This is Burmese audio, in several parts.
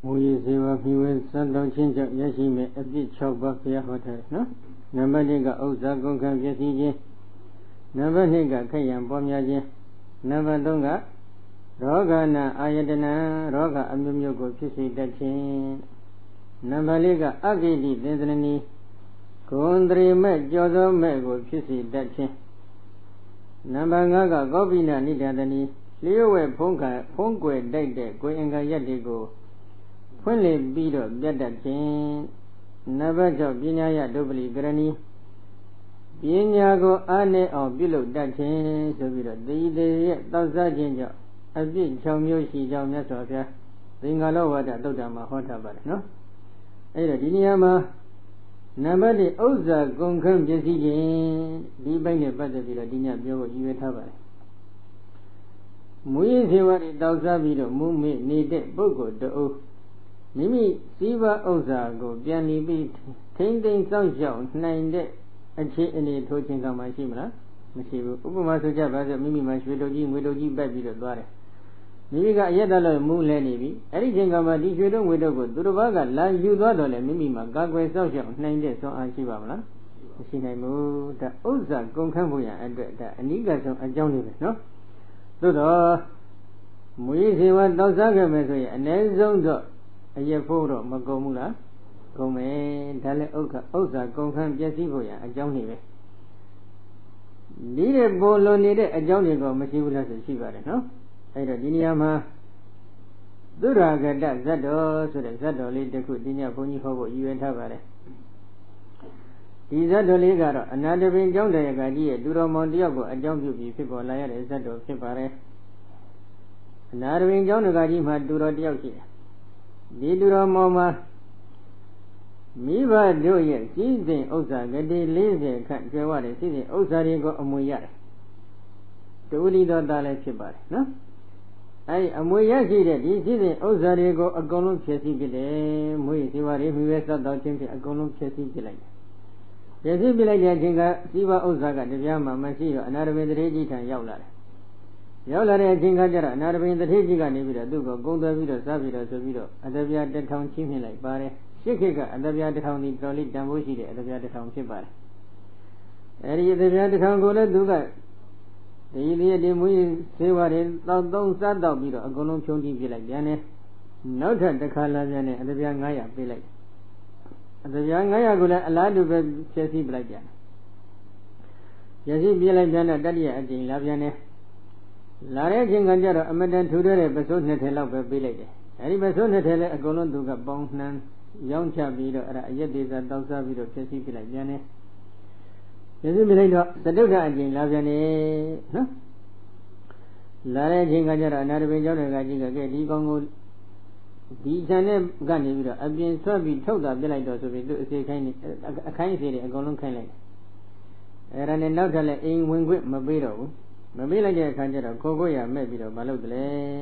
မူရည်စေဝါမိဝဲစံတော်ချင်းကြောင့်ရရှိမဲ့အပြစ်6ပါးဘုရားဟောထားတယ်နော်နံပါတ်1ကဥစ္စာကုန်ခံပျက်စီးခြင်းနံပါတ်2ကခက်ရံပွားများခြင်းနံပါတ်3ကရောဂနာအာယတနာရောဂအမျိုးမျိုးကိုဖြစ်စေတတ်ခြင်းနံပါတ်4ကအဂိတိသင်္သနနီဂုံတရေမဲ့ကြောသောမဲ့ကိုဖြစ်စေတတ်ခြင်းနံပါတ်5ကကောပိနနိဒာတနီလျှို့ဝဲဖုံးကွယ်တိုက်တဲ့ကိုယ်အင်္ဂါရက်တွေကိုဖွင့်လှစ်ပြီးတော့ပြတ်တတ်ခြင်းနံပါတ်6ပညာရဒုပလိကရဏီပညာကိုအားနည်းအောင်ပြုလုပ်တတ်ခြင်းဆိုပြီးတော့သေသေးရဲ့တောက်စားခြင်းကြောင့်အပြစ်6မျိုးရှိကြောင်းမြတ်စွာဘုရားသင်္ဃာလောဝါဒသုတ်တံမှာဟောထားပါတယ်နော်အဲ့တော့ဒီနေရာမှာနံပါတ်1ဥစ္စာကုန်ခန်းပစ္စည်းခြင်းဒီဘက်နဲ့ပတ်သက်ပြီးတော့ဒီညပြောဖို့ရည်ရွယ်ထားပါတယ်မူရင်းစေဝါတွေတောက်စားပြီးတော့မူမေ့နေတဲ့ပုဂ္ဂိုလ်တအုပ်မိမိစည်းဝါဥစ္စာကိုပြန်လီပြီးထိမ့်သိမ်းစောင့်ရှောက်နိုင်တဲ့အခြေအနေထိုးခြင်းကမှရှိမလားမရှိဘူးဥပမာဆိုကြပါစို့မိမိမှာရွှေတုပ်ကြီးငွေတုပ်ကြီးပတ်ပြီးတော့သွားတယ်မိမိကအရက်တလို့မူးလဲနေပြီအဲ့ဒီချိန်ကမှဒီရွှေတုပ်ငွေတုပ်ကိုသူတစ်ပါးကလာယူသွားတော့လေမိမိမှာကာကွယ်စောင့်ရှောက်နိုင်တဲ့စွမ်းအားရှိပါမလားမရှိနိုင်ဘူးဒါဥစ္စာကုန်ခန်းဖို့ရအတွက်ဒါအနိကဆုံးအကြောင်းလေးပဲနော်သို့တော့မူရင်းစေဝါတောက်စားခဲ့မယ်ဆိုရင်အ ਨੇ ဆုံးတော့အရက်ဖို့တော့မကုန်ဘူးလားကုန်မယ်ဒါလည်းဥစ္စာကုန်ခန်းပျက်စီးဖို့ရအကြောင်းနေပဲဒီတဲ့ပေါ်လွန်နေတဲ့အကြောင်းတွေကမရှိဘူးလားဆိုရှိပါတယ်နော်အဲ့တော့ဒီနေရာမှာသုရာဂတဇတ်တော်ဆိုတဲ့ဇတ်တော်လေးတစ်ခုဒီညဘုန်းကြီးဟောဖို့ရည်ရွယ်ထားပါတယ်ဒီဇတ်တော်လေးကတော့အနာတပင်ကျောင်းတရားကကြီးရဲ့သူတော်မောင်တယောက်ကိုအကြောင်းပြုပြီးဖြစ်ပေါ်လာရတဲ့ဇတ်တော်ဖြစ်ပါတယ်အနာတပင်ကျောင်းတရားကြီးမှာသူတော်တယောက်ရှိတယ်ဒီသူတော်မောင်မှာမိဘတို့ရဲ့စည်းစိမ်ဥစ္စာဂတိ40ခန့်ကျွဲဝတဲ့စည်းစိမ်ဥစ္စာတွေကိုအမွေရတယ်တူလီတော်သားလည်းဖြစ်ပါတယ်နော်အဲဒီအမွေရရှိတဲ့ဒီစည်းစိမ်ဥစ္စာတွေကိုအကုန်လုံးဖျက်ဆီးပစ်တယ်မွေးစီဝါတွေမိပဲစတော့ချင်းဖြင့်အကုန်လုံးဖျက်ဆီးပစ်လိုက်တယ်ဖျက်ဆီးပစ်လိုက်တဲ့အချိန်ကစီးပွားဥစ္စာကတပြားမှမရှိတော့အနာရပင်တရေကြီးထံရောက်လာတယ်ရောက်လာတဲ့အချိန်ကကျတော့အနာရပင်တရေကြီးကနေပြီးတော့သူ့ကိုဂုံသွဲပြီးတော့စားပြီးတော့ဆိုပြီးတော့အတပြား1000ချင်းမြင့်လိုက်ပါတယ်ရှစ်ခေတ်ကအတပြား1000ဒီတော်လေးတန်ဖိုးရှိတဲ့အတပြား1000ဖြစ်ပါတယ်အဲဒီအတပြား1000ကိုလည်းသူကဒီမွေးဆေးဝါးတွေတောက်သုံးစားတော့ပြီးတော့အကုန်လုံးဖြုံးတီးပြလိုက်ပြန်တယ်နောက်ထပ်တစ်ခါလာပြန်တယ်အတပြား900ပေးလိုက်အတပြား900ကိုလည်းအလားတူပဲဖြည့်ဆည်းပြလိုက်ပြန်ဖြည့်ဆည်းပြလိုက်ပြန်တော့တတိယအကြိမ်လာပြန်တယ်လာတဲ့အချိန်ကကျတော့အမတန်ထူတဲ့ပစိုး2ထည်လောက်ပဲပေးလိုက်တယ်အဲဒီပစိုး2ထည်လည်းအကုန်လုံးသူကပေါင်းနှမ်းရောင်းချပြီးတော့အဲ့ဒါအရက်သေးစားတောက်စားပြီးတော့ဖြည့်ဆည်းပြလိုက်ပြန်တယ်ဖြည့်ဆည်းပြလိုက်တော့သတုဒ္ဒအကျင့်လာပြန်တယ်နော်လာတဲ့အချိန်ကကျတော့အနာတပင်ကျောင်းတွေကကြီးကဲဒီကောင်ကိုဒီခြံနဲ့ကနေပြီးတော့အပြင်ဆွဲပြီးထုတ်တာပြလိုက်တော့ဆိုပြီးသူအစီခိုင်းနေအခိုင်းအစီတွေအကုန်လုံးခိုင်းလိုက်အဲ့ဒါနဲ့နောက်ထပ်လည်းအိမ်ဝင်ခွင့်မပေးတော့ဘူးမပေးလိုက်တဲ့အခါကျတော့ခိုးခွေရမဲ့ပြီးတော့မလုပ်တယ်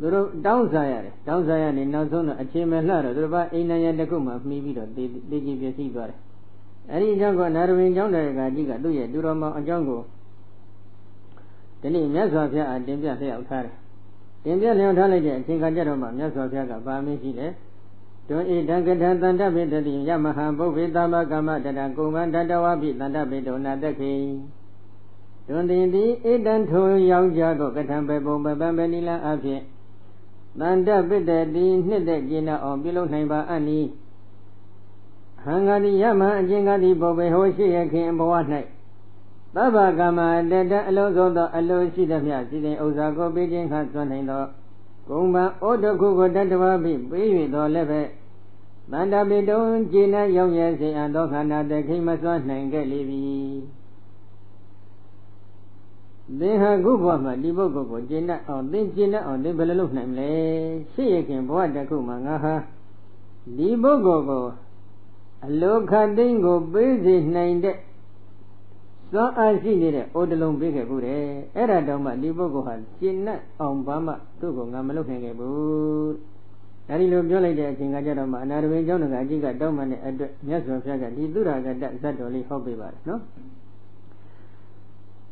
သူတို့တောင်းစားရတယ်တောင်းစားရနေနောက်ဆုံးတော့အချိန်မလှတော့သူတို့ဘာအိမ်နိုင်ရတစ်ခုမှမှီပြီးတော့တေးကြီးပြည့်စည်သွားတယ်အဲဒီအကြောင်းကနာရဝင်းကျောင်းတော်ကကြီးကသူ့ရဲ့သူတော်မောင်အကြောင်းကိုဒီနေ့မြတ်စွာဘုရားအတင်ပြလျှောက်ထားတယ်တင်ပြလျှောက်ထားလိုက်တဲ့အချိန်ခါကျတော့မှမြတ်စွာဘုရားကဗာမင်းရှိတယ်တွင်ဣဒံကထသန္တပိတတိယမဟာပုဗ္ဗေသမကမ္မတတကုံဗံတတဝပိသန္တပိတောနာတခေတွင်တင်သည်ဣဒံထိုယောက်ျားကိုကထံပေပုံပပံပနိလအဖြစ်သန္တပိတတိနှစ်သက်ကျင်အောင်ပြုလုပ်နိုင်ပါအနိဟံဃာတိယမအကျင့်ကတိပုဗ္ဗေဟောရှိရခင်ဘဝ၌သဗ္ဗကမ္မတတအလုံးစုံသောအလိုရှိသည်မြစီစဉ်ဥစ္စာကိုပေးခြင်းခါသွန်နိုင်သောဂုံပံဩတခုကိုတတဝပိပေး၍သောလည်းပဲတန္တပိတုံကျင့်၌ရောက်ရစေအပ်သောခန္ဓာတခိမစွမ်းနိုင်ခဲ့လေပြီသင်ဟာခုဘဝမှာဒီပုဂ္ဂိုလ်ကိုကျင့်တတ်အောင်သင်ကျင့်တတ်အောင်သင်ဘယ်လိုလုပ်နိုင်မလဲရှိရခင်ဘဝတစ်ခုမှာငါဟာဒီပုဂ္ဂိုလ်ကိုအလိုခတ်သိမ်းကိုပေးစေနိုင်တဲ့စွမ်းအားရှိနေတဲ့အိုတလုံးပေးခဲ့ဘူးတဲ့အဲ့ဒါတောင်မှဒီပုဂ္ဂိုလ်ဟာကျင့်တတ်အောင်ဘာမှသူ့ကိုငါမလုပ်နိုင်ခဲ့ဘူးဒါဒီလိုပြောလိုက်တဲ့အချိန်ကကြတော့မှအနာရဝင်းကျောင်းတော်ကအကြီးကတောင်းမှတဲ့အတွက်မြတ်စွာဘုရားကဒီသုရာဂတဇတ်တော်လေးဟောပေးပါတယ်နော်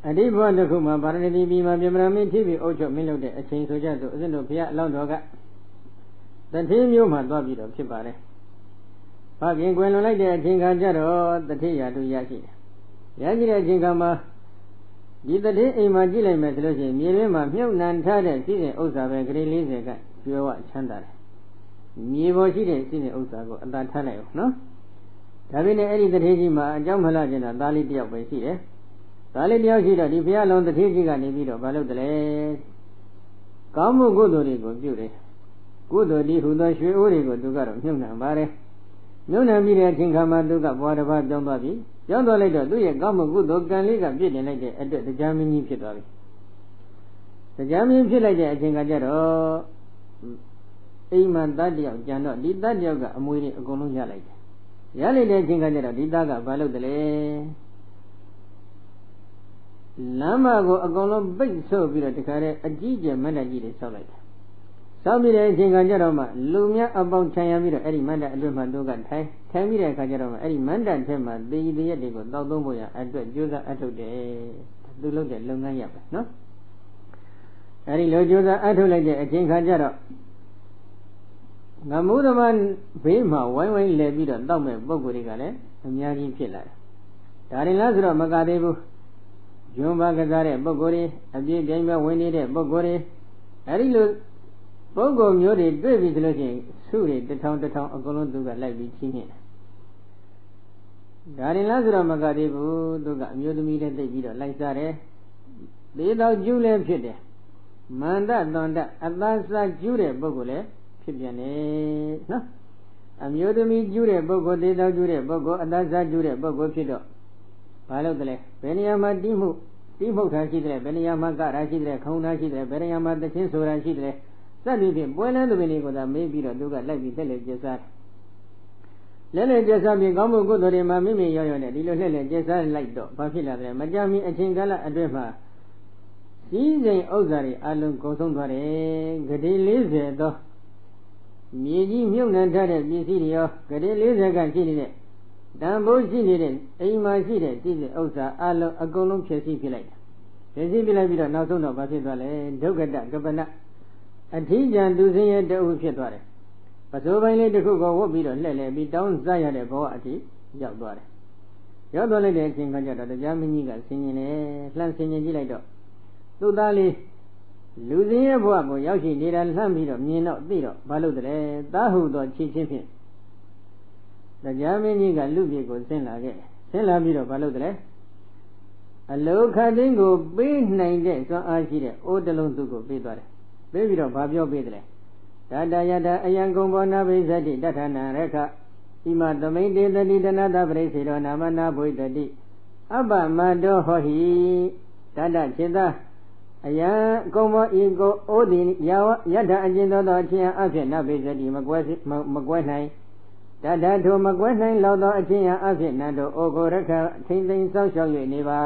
အဒီဘဝတစ်ခုမှာဗာရဏသီပြည်မှာပြမရာမင်းထိပ်ပြီးအုပ်ချုပ်မင်းလုပ်တဲ့အချိန်ဆိုကြဆိုအစဉ်တို့ဘုရားအလောင်းတော်က တတိမျိုးမှသွားပြီးတော့ဖြစ်ပါတယ်။ဘာပြင်ကွယ်လွန်လိုက်တဲ့အချိန်ခါကျတော့တတိရာတို့ရရှိတယ်။ရရှိတဲ့အချိန်ခါမှာဒီတတိအိမ်မှာကြည့်လိုက်မယ်ဆိုလို့ရှိရင်မြေထဲမှာမြုပ်နှံထားတဲ့စီးစဉ်ဥစ္စာပဲဂရေ40ကကျွဲဝချမ်းသာတယ်။မြေပေါ်ရှိတဲ့စီးစဉ်ဥစ္စာကိုအသာထားလိုက်အောင်နော်။ဒါပေမဲ့အဲ့ဒီတတိကြီးမှာအကြောင်းမလှကျင်တာသားလေးတယောက်ပဲရှိတယ်။သားလေးတယောက်ရှိတော့ဒီဘုရားလုံးတတိကြီးကနေပြီးတော့မလုပ်တယ်လေ။ကောင်းမှုကုသိုလ်တွေကိုပြုတယ်။ကုသိုလ်ဒီဟူသောရွှေအိုးတွေကိုသူကတော့မြုပ်နှံပါတယ်။မြုပ်နှံပြီးတဲ့အချိန်ခါမှာသူကဘွားတစ်ပါးပြောင်းသွားပြီ။ပြောင်းသွားလိုက်တော့သူ့ရဲ့ကောင်းမှုကုသိုလ်ကံလေးကပြည့်တင်လိုက်တဲ့အတွက်တရားမင်းကြီးဖြစ်သွားပြီ။တရားမင်းဖြစ်လိုက်တဲ့အချိန်ကကျတော့အိမ်မှာတတ်တယောက်ကြံတော့ဒီတတ်တယောက်ကအမွေတွေအကုန်လုံးရလိုက်တယ်။ရလိုက်တဲ့အချိန်ကကျတော့ဒီသားကဘာလုပ်တယ်လဲ။လမ်းမကိုအကုန်လုံးပိတ်ဆို့ပြီးတော့တခါတည်းအကြီးကျယ်မန္တကြီးတွေဆောက်လိုက်တယ်။ဆောက်ပြီးတဲ့အချိန်ကကျတော့မှလူများအပေါင်းခြံရပြီးတော့အဲ့ဒီမန္တအတွင်းမှာသူကထိုင်ပြီးတဲ့အခါကျတော့မှအဲ့ဒီမန္တထဲမှာသေရည်ရက်တွေကိုတောက်သုံးဖို့ရအတွက်ကြိုးစားအထုတ်တယ်။သူလုပ်တဲ့လုပ်ငန်းရပါနော်။အဲ့ဒီလိုကြိုးစားအထုတ်လိုက်တဲ့အချိန်ခါကျတော့ငမိုးသမားဘေးမှာဝိုင်းဝိုင်းလဲပြီးတော့တောက်မဲ့ပုံကိုယ်တွေကလည်းအများကြီးဖြစ်လာတယ်။ဒါရင်လားဆိုတော့မကသေးဘူး။ဂျွန်းပါကစားတဲ့ပုံကိုယ်တွေအပြည့်ပြိုင်ပွဲဝင်နေတဲ့ပုံကိုယ်တွေအဲ့ဒီလိုပုဂ္ဂိုလ်မျိုးတွေတွေ့ပြီဆိုလို့ရှိရင်စုတွေတစ်ထောင်အကုန်လုံးသူကလိုက်ပြီးချင်းနေတယ်။ဒါရင်လားဆိုတော့မကသေးဘူးသူကအမျိုးသမီးနဲ့သိပြီးတော့လိုက်စားတယ်။သေတော်ကျူးလည်းဖြစ်တယ်။မန္တတန္တအသာစားကျူးတဲ့ပုဂ္ဂိုလ်လည်းဖြစ်ပြန်တယ်နော်။အမျိုးသမီးကျူးတဲ့ပုဂ္ဂိုလ်သေတော်ကျူးတဲ့ပုဂ္ဂိုလ်အသာစားကျူးတဲ့ပုဂ္ဂိုလ်ဖြစ်တော့ဘာလို့တလဲဘယ်နေရာမှာတိမှုထားရှိတယ်ဘယ်နေရာမှာကရာရှိတယ်ခုံထားရှိတယ်ဘယ်နေရာမှာတခြင်းဆိုတာရှိတယ်စသည်ဖြင့်ပွဲလန်းသူပင်တွေကိုသာမေးပြီးတော့သူကလိုက်ပြီးလက်လက်ကျစားတယ်လက်လက်ကျစားပြီးကောင်းမှုကုသိုလ်တွေမှာမိမိရောရောနဲ့ဒီလိုလက်လက်ကျစားလိုက်တော့ဘာဖြစ်လာတယ်မကြမီအချိန်ကာလအတွင်းမှာစည်းစိမ်ဥစ္စာတွေအလုံးကုန်ဆုံးသွားတယ်ဂတိ40သောမြေကြီးမြုပ်နှံထားတဲ့ပစ္စည်းတွေရောဂတိ40ကရှိနေတဲ့တန်ဖိုးရှိနေတဲ့အိမ်မှာရှိတဲ့စည်းစိမ်ဥစ္စာအလုံးအကုန်လုံးဖြည့်ဆည်းပြလိုက်တယ်ဖြည့်ဆည်းပြလိုက်ပြီးတော့နောက်ဆုံးတော့ဘာဖြစ်သွားလဲဒုက္ခတကပနအထီးကျန်သူစင်းရဲ့တအုပ်ဖြစ်သွားတယ်ပစိုးပိုင်းလေးတစ်ခုကိုဝတ်ပြီးတော့လှည့်လည်ပြီးတောင်းစားရတဲ့ဘဝအထိရောက်သွားတယ်ရောက်သွားလိုက်တဲ့အချိန်ကကျတော့တရားမင်းကြီးကဆင်ញင်တယ်လှမ်းဆင်ញင်ကြည့်လိုက်တော့သူ့သားလေးလူစင်းရဲ့ဘဝကိုရောက်ရှိနေတာလှမ်းပြီးတော့မြင်တော့သိတော့ဘာလို့တလဲသားဟုသောချီချင်းဖြင့်တရားမင်းကြီးကလူပြေကိုဆင်းလာခဲ့ဆင်းလာပြီးတော့ဘာလို့တလဲအလောခတ်တင်းကိုပေးနိုင်တဲ့စွမ်းအားရှိတဲ့အိုးတလုံးသူ့ကိုပေးသွားတယ်ပေးပြီးတော့ဗာပြောပေးတယ်ဒါတယတအယံကုံဘောနာဘိဇတိတထနာရခဣမသမိတေတတိတနာတပရိစေရောနာမနာဘွိတတိအပ္ပမတောဟောဟိတတခြေသာအယံကုံဘောဤကိုဩဒီယထအကျဉ်သောအချင်းအဖြစ်နဘိဇတိမကွဲနိုင်တတထိုမကွဲနိုင်လောက်သောအချင်းအဖြစ်နတ်တို့ဩကိုရခထိမ့်သိမ်းစောင့်ရှောက်၍နေပါ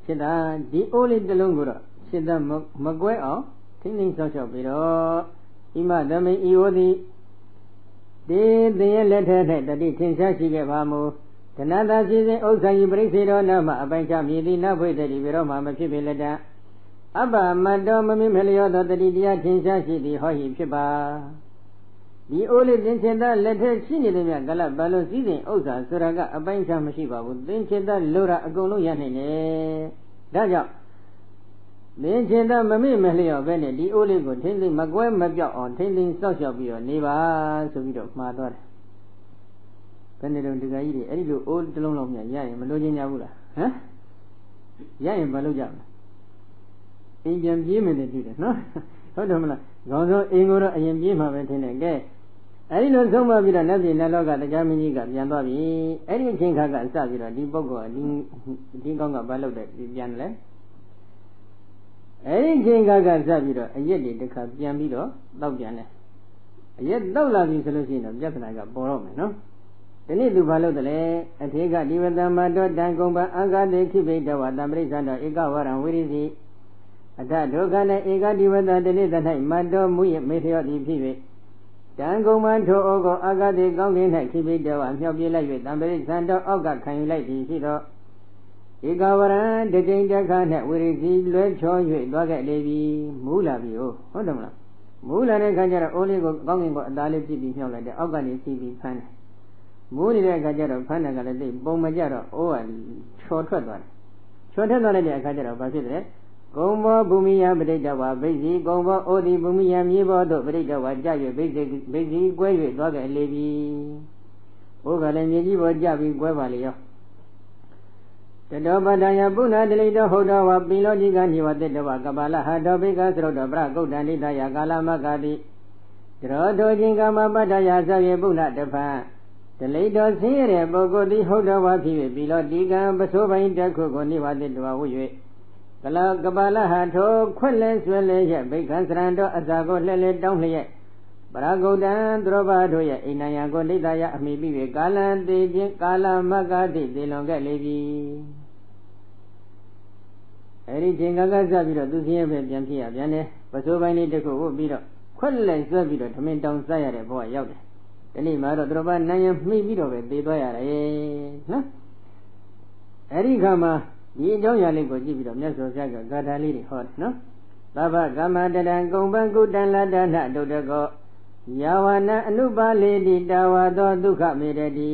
ခြေသာဒီအိုးလေးတစ်လုံးကိုတော့စိတ်သက်မကွဲအောင်ထိမ့်သိမ်းဆောက်ရှောက်ပြီးတော့ဣမသမိဤဝတိတေသင်ရဲ့လက်ထက်၌တတိထင်ရှားရှိခဲ့ပါမူဒနာသာစီစဉ်ဥစ္စာယိပရိစေတော်နာမအပိုင်ချမြည်သည်နဘွေတတိဘယ်တော့မှမဖြစ်ပေလက်တအပ္ပမတ္တောမမိမလျောသောတတိတရားထင်ရှားရှိသည်ဟောဟိဖြစ်ပါဒီအိုးလေးသင်္ချင်သားလက်ထက်ရှိနေသည်မြတ်ကလပ်ဘာလို့စီစဉ်ဥစ္စာဆိုတာကအပိုင်ချမရှိပါဘူးသင်္ချင်သားလိုတာအကုန်လုံးရနိုင်တယ်ဒါကြောင့်သင်္ချင်သားမမိမလျော့ပဲနဲ့ဒီအိုးလေးကိုထိမ့်သိမ့်မကွဲမပြောက်အောင်ထိမ့်သိမ့်စောက်ရှောက်ပြီးတော့နေပါဆိုပြီးတော့မှားသွားတယ်ဘယ်နဲ့တော့ဒီကကြီးတွေအဲ့ဒီလိုအိုးတစ်လုံးလုံးမြရရင်မလို့ချင်းကြဘူးလားဟမ်ရရင်မလို့ကြဘူးအိမ်ပြန်ပြေးမယ်နဲ့တွေ့တယ်နော်ဟုတ်တယ်မလားခေါင်းဆုံးအိမ်ကိုတော့အရင်ပြေးမှာပဲထင်တယ်ကဲအဲ့ဒီလိုဆုံးမပြီးတော့နတ်ပြည်နတ်လောကတရားမင်းကြီးကပြန်သွားပြီအဲ့ဒီအချိန်ခါကစပြီးတော့ဒီပုဂ္ဂိုလ်ဒီကောင်းကဘာလုပ်တယ်ပြန်တယ်အဲ့ဒီချိန်ကစပြီးတော့အရက်တွေတစ်ခါပြန်ပြီးတော့တောက်ပြန်တယ်အရက်တောက်လာပြီဆိုလို့ရှိရင်တော့ပြဿနာကပေါ်တော့မယ်နော်ဒီနေ့သူဘာလုပ်တယ်လဲအထေကဒီဝတ္တမတောတံကုံပံအဂတေခိပိတဝတံပရိစ္ဆန္တောဧကဝရံဝိရိစီအထဒုက္ခနဲ့ဧကဒီဝတ္တတိနေ့၌မတောမူရမေလျောတိဖြစ်၍တံကုံပံထိုဩကိုအဂတေကောင်းကင်၌ခိပိတဝမြောက်ပြေးလိုက်၍တံပရိစ္ဆန္တောအောက်ကခံယူလိုက်သည်ရှိတော့ဧကဝရံတကြိမ်တစ်ခါနဲ့ဝိရိစီလွဲချော၍သွားခဲ့လေပြီမူးလာပြီဟုတ်တယ်မလား မူးလာတဲ့အခါကျတော့အိုးလေးကိုကောင်းကင်ကိုအသားလေးပြစ်ပြီးမြှောက်လိုက်တယ်အောက်ကနေစီးပြီးဖမ်းတယ်မူးနေတဲ့အခါကျတော့ဖမ်းတယ်ကလည်းသိပုံမကြတော့အိုးကချော်ထွက်သွားတယ်ချော်ထွက်သွားလိုက်တဲ့အခါကျတော့ဘာဖြစ်တယ်ကုံဘောဘူမိယပဋိတဝါဘိစီကုံဘောအိုဒီဘူမိယမြေဘောတို့ပဋိတဝါကြ၍ဘိစီကွဲ၍သွားကြလေပြီအိုးကလည်းမြေကြီးပေါ်ကြပြီးကွဲပါလေရောတတောပတ္တယပုဏ္ဏဒလိတောဟုတ်တော်ဝပိလောจิကနိဝတ္တဝကပါလဟတောဘိကသရုတ်တော်ပရကုဋ္ဌဏိတယကာလမကတိတရောထိုခြင်းကမပတ္တယသဗ္ဗေပုဏ္ဏတဖန်ဒလိတောဆင်းရဲတဲ့ပုဂ္ဂိုလ်သည်ဟုတ်တော်ဝဖြစ်၍ပိလောတိကံပစိုးပိုင်းတစ်ခုကိုနိဝတ္တဝဝ၍ကပါလဟထိုခွက်လဲဆွဲလဲရဲ့ဘိကံစရံတော်အစာကိုလှဲ့လဲတောင်းလျက်ပရဂုတ်တံသူတော်ဘာတို့ရဲ့အိန္ဒယကိုဒိဋ္ဌယအမိပြီးကာလံတေခြင်းကာလမကတိသေလွန်ခဲ့လေပြီအဲ့ဒီချိန်ကစပြီးတော့သူစင်းရဲ့ပဲပြန်ဖြစ်ရပြန်တယ်ပစိုးပိုင်းလေးတစ်ခုဝတ်ပြီးတော့ခွက်လဲဆွဲပြီးတော့ထမင်းတောင်းစားရတဲ့ဘဝရောက်တယ်ဒီနေ့မှာတော့သူတော်ဘာနိုင်ရင်မှီပြီးတော့ပဲသေသွားရတယ်နော်အဲ့ဒီခါမှာဒီအကြောင်းအရာလေးကိုကြည့်ပြီးတော့မြတ်စွာဘုရားကဂါထာလေးတွေဟောတယ်နော်သဗ္ဗကမ္မတတံကုံပံကုတံလတ္တနဒုတကောယာဝနအနုပါလေတိတာဝသောဒုက္ခမေတ္တိ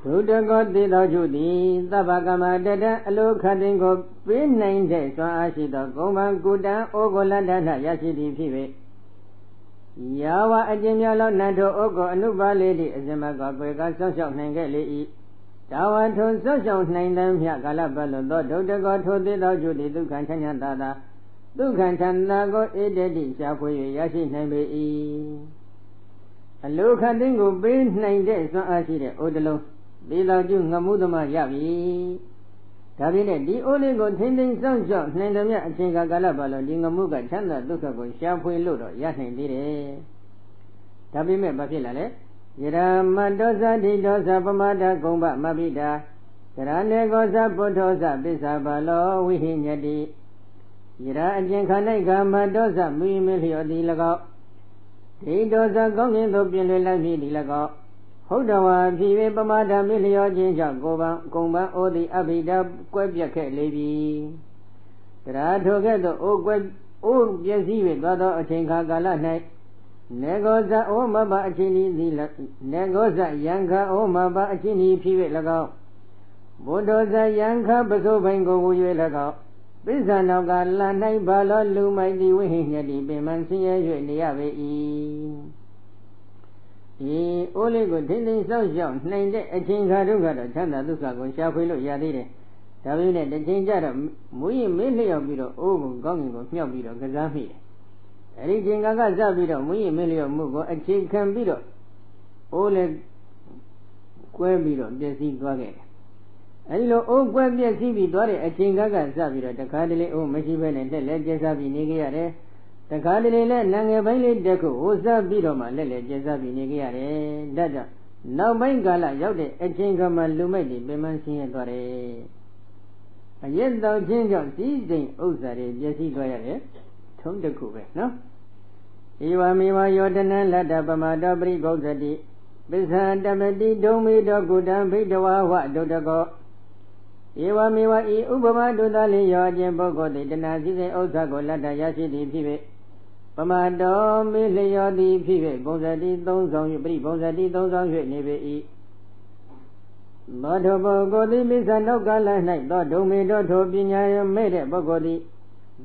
ဒုတကောသေသောကျုသည်သဗ္ဗကမ္မတတံအလိုခတ်တင်ကိုပေးနိုင်တဲ့စွမ်းအားရှိသောကုံပံကုတံဩဃလတ္တနရရှိသည်ဖြစ်၍ယာဝအကျဉ်းများသောနတ်တို့ဩဃအနုပါလေတိအစမကပေကဆောက်ရှောက်နိုင်ခဲ့လေ၏တာဝါထုံဆောက်ရှောက်နိုင်သည်မြကာလပတ်လွန်သောဒုတကောထိုသေသောကျုသည်ဒုက္ခချမ်းသာသာဒုက္ခချမ်းသာကိုဧတတိရှားဖွေ၍ရရှိနိုင်ပေ၏အလိုခတ်သိကိုပေးနိုင်တဲ့စွမ်းအားရှိတဲ့အိုးတလုံးသေသောကျုငမှုသမားရပြီဒါဖြင့်ဒီအိုးလေးကိုထိမ့်သိမ်းစောင့်ရှောက်နိုင်သည်မြအချိန်ကာလပတ်လွန်ဒီငမှုကချမ်းသာဒုက္ခကိုရှားဖွေလို့တော့ရနိုင်သေးတယ်ဒါပေမဲ့ဘာဖြစ်လာလဲယရမတောဇတိတောဇပမဒဂုံဗမပိတာကရဏေကောဇပုထောဇပစ္ဆဘာလောဝိဟိညတိယရအကျဉ်ခဏိကမတောဇမူမလျောတိ၎င်းဒိတောဇကောင်းကင်သို့ပြင်လွယ်လိုက်ပြီဒီ၎င်းဟုတ်တော်ဝါဖြစ်၍ပမဒမိလျောခြင်းကြောင့်ကိုယ်ပံကုံပံဩတိအဘိဓာကွဲပြက်ခဲ့လေပြီတရားထိုကဲ့သို့အိုကွဲအိုပျက်စီး၍သွားသောအချိန်ကာလ၌နေကောဇဩမဘအချင်းဤသည်နေကောဇယံခဩမဘအချင်းဤဖြစ်၍၎င်းဘုဒ္ဓဇယံခပစိုးပိုင်ကိုဝူ၍၎င်းပိဿာနောက်ကလန်၌ဘာလောလူမိုက်သည်ဝိဟိညတိပင်မဆင်းရဲ၍နေရပေ၏ဒီအိုးလေးကိုထိမ့်သိမ်းစောင့်ရှောက်နိုင်တဲ့အချိန်ခါတုန်းကတော့ချမ်းသာဒုက္ခကိုရှားဖွေလို့ရသေးတယ်ဒါပေမဲ့တစ်ချိန်ကျတော့မူရင်မေးလျောက်ပြီးတော့အိုးကိုကောင်းကင်ကိုမြှောက်ပြီးတော့ကစားမိတယ်အဲဒီချိန်ကစပြီးတော့မူရင်မေးလျောက်မှုကိုအခြေခံပြီးတော့အိုးလေးကွဲပြီးတော့ပျက်စီးသွားခဲ့တယ်အဲဒီလိုအိုးကွဲပျက်စီးပြီးသွားတဲ့အချိန်ကစပြီးတော့တခါတလေအိုးမရှိဘဲနဲ့လက်ကျစားပြီးနေကြရတယ်တခါတလေလည်းနံငယ်ပိုင်းလေးတစ်ခုဟိုစားပြီးတော့မှလက်ကျစားပြီးနေကြရတယ်ဒါကြောင့်နောက်ပိုင်းကာလရောက်တဲ့အချိန်ကမှလူမိုက်တွေပင်မဆင်းရဲသွားတယ်အရက်တော်ချင်းကြောင့်စီးစိမ်ဥစ္စာတွေပျက်စီးသွားရတယ်ထုံးတစ်ခုပဲနော်ဧဝမေဝယောတနလတ္တပမတောပရိဂုဇတိပစ္ဆာတပတိဒုံမေတောကုတံဘိတဝါဝဒုတကောဧဝမေဝဤဥပမဒုသလေးရောအခြင်းပုဂ္ဂိုလ်သည်တဏှာစည်းစိမ်ဥစ္စာကိုလတ္တရရှိသည်ဖြစ်၍ပမတောမေလျောသည်ဖြစ်၍ဘုံဇတိသုံးဆောင်၍ပရိဘုံဇတိသုံးဆောင်၍နေပေ၏သောထိုပုဂ္ဂိုလ်သည်ပိဿာနောက်ကလ၌သောဒုံမေတောထိုပညာရမဲ့တဲ့ပုဂ္ဂိုလ်သည်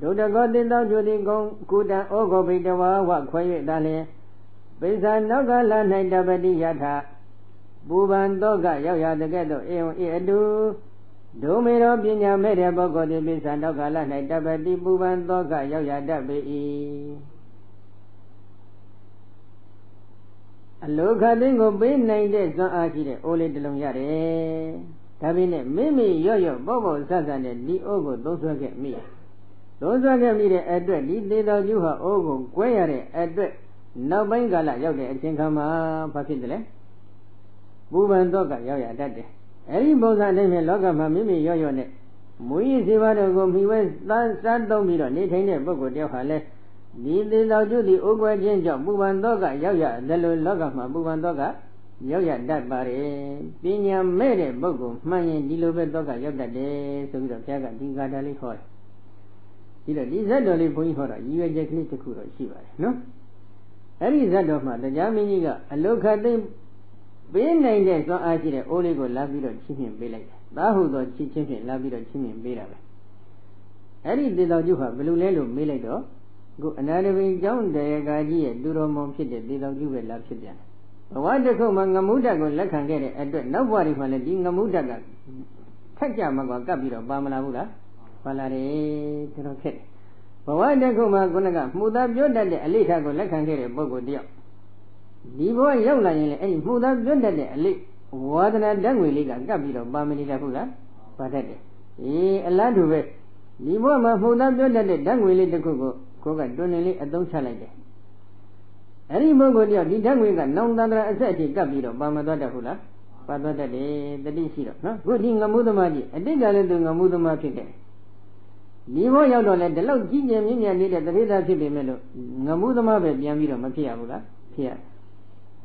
ဒုတကောတိတောကျွတိကုံကုတံဩဃဘိတဝါဝခွဲ၍သာလျှင်ပိဿာနောက်ကလ၌တပတိယထပူပန်တောကရောက်ရတဲ့ကဲ့သို့အေဝံဤအတုဒုမေရောပညာမဲ့တဲ့ပုဂ္ဂိုလ်သည်ပိဿာနောက်ကလ၌တပတိပူပန်တောကရောက်ရတတ်ပေ၏အလိုခသိန်းကိုပေးနိုင်တဲ့စွမ်းအားရှိတဲ့အိုးလေးတစ်လုံးရတယ်ဒါပေမဲ့မိမိရော့ပေါ့ပေါ့ဆဆနဲ့ဒီအိုးကိုသုံးဆွဲခဲ့မိသုံးဆွဲခဲ့မိတဲ့အတွက်ဒီသေတော်ကျူဟာအိုးကိုကွဲရတဲ့အတွက်နောက်ပိုင်းကာလရောက်တဲ့အချိန်ခါမှာဘာဖြစ်တယ်လဲပူပန်တော့ကရောက်ရတတ်တယ်အဲဒီပုံစံတိုင်းနဲ့လောကမှာမိမိရော့နဲ့မူရည်စေပါတို့ကိုမိဝဲစားသုံးပြီးတော့နေထိုင်တဲ့ပုဂ္ဂိုလ်တယောက်ဟာလဲဒီသေတော်ကျုသည်ဥကွယ်ခြင်းကြောင့်ပူပန်တော့ကရောက်ရတယ်လို့လောကမှာပူပန်တော့ကရောက်ရတတ်ပါတယ်ပညာမဲ့တဲ့ပုဂ္ဂိုလ်မှန်ရင်ဒီလိုပဲတော့ကရောက်တတ်တယ်ဆိုပြီးတော့ဘုရားကဒီဂါထာလေးဟောတယ် ဒီတော့ဒီဇတ်တော်လေးဘုန်းကြီးဟောတာရည်ရွယ်ချက်ကလေးတစ်ခုတော့ရှိပါတယ်နော်အဲ့ဒီဇတ်တော်မှာတရားမင်းကြီးကအလုခသိမ့်ပေးနိုင်တဲ့စွမ်းအားရှိတဲ့အိုးလေးကိုလာပြီးတော့ချင်းချင်းပေးလိုက်တယ်။သားဟုသောချစ်ချင်းဖြင့်လာပြီးတော့ချင်းချင်းပေးတာပဲ။အဲ့ဒီသေတော်ကျုပ်ဟာဘယ်လိုလဲလို့မေးလိုက်တော့အခုအနာတပင်ကျောင်းတရားကာကြီးရဲ့သူတော်မောင်ဖြစ်တဲ့သေတော်ကျုပ်ပဲလာဖြစ်ပြန်တယ်။ဘဝတစ်ခုမှာငမုဒ္ဒကိုလက်ခံခဲ့တဲ့အတွက်နောက်ဘဝတွေမှာလည်းဒီငမုဒ္ဒကထက်ကြမှာကကပ်ပြီးတော့ပါမလာဘူးလား။ပါလာတယ်ကျွန်တော်ဖြစ်တယ်။ဘဝတစ်ခုမှာခုနကမှုသားပြောတတ်တဲ့အလိဋ္ဌကိုလက်ခံခဲ့တဲ့ပုဂ္ဂိုလ်တယောက်ဒီဘဝရောက်လာရင်လည်းအဲ့ဒီမှုသားပြောတတ်တဲ့အလိဝါဒနာဓာတ်ငွေလေးကကပ်ပြီးတော့ပါမနေတတ်ဘူးလားပါတတ်တယ်အလားတူပဲဒီဘဝမှာမှုသားပြောတတ်တဲ့ဓာတ်ငွေလေးတစ်ခုကိုကတွင်နေလေးအသုံးချလိုက်တယ်အဲ့ဒီပုဂ္ဂိုလ်တယောက်ဒီဓာတ်ငွေကနောင်တန္တရာအဆက်အထိကပ်ပြီးတော့ပါမသွားတတ်ဘူးလားပါသွားတတ်တယ်တတိရှိတော့နော်ခုဒီငမှုသမားကြီးအတိတ်ကလည်းသူငမှုသမားဖြစ်တယ်ဒီဘဝရောက်တော့လည်းဒီလောက်ကြီးကျယ်မြင့်မြတ်နေတဲ့တတိသားဖြစ်ပေမဲ့လို့ငမှုသမားပဲပြန်ပြီးတော့မဖြစ်ရဘူးလားဖြစ်ရ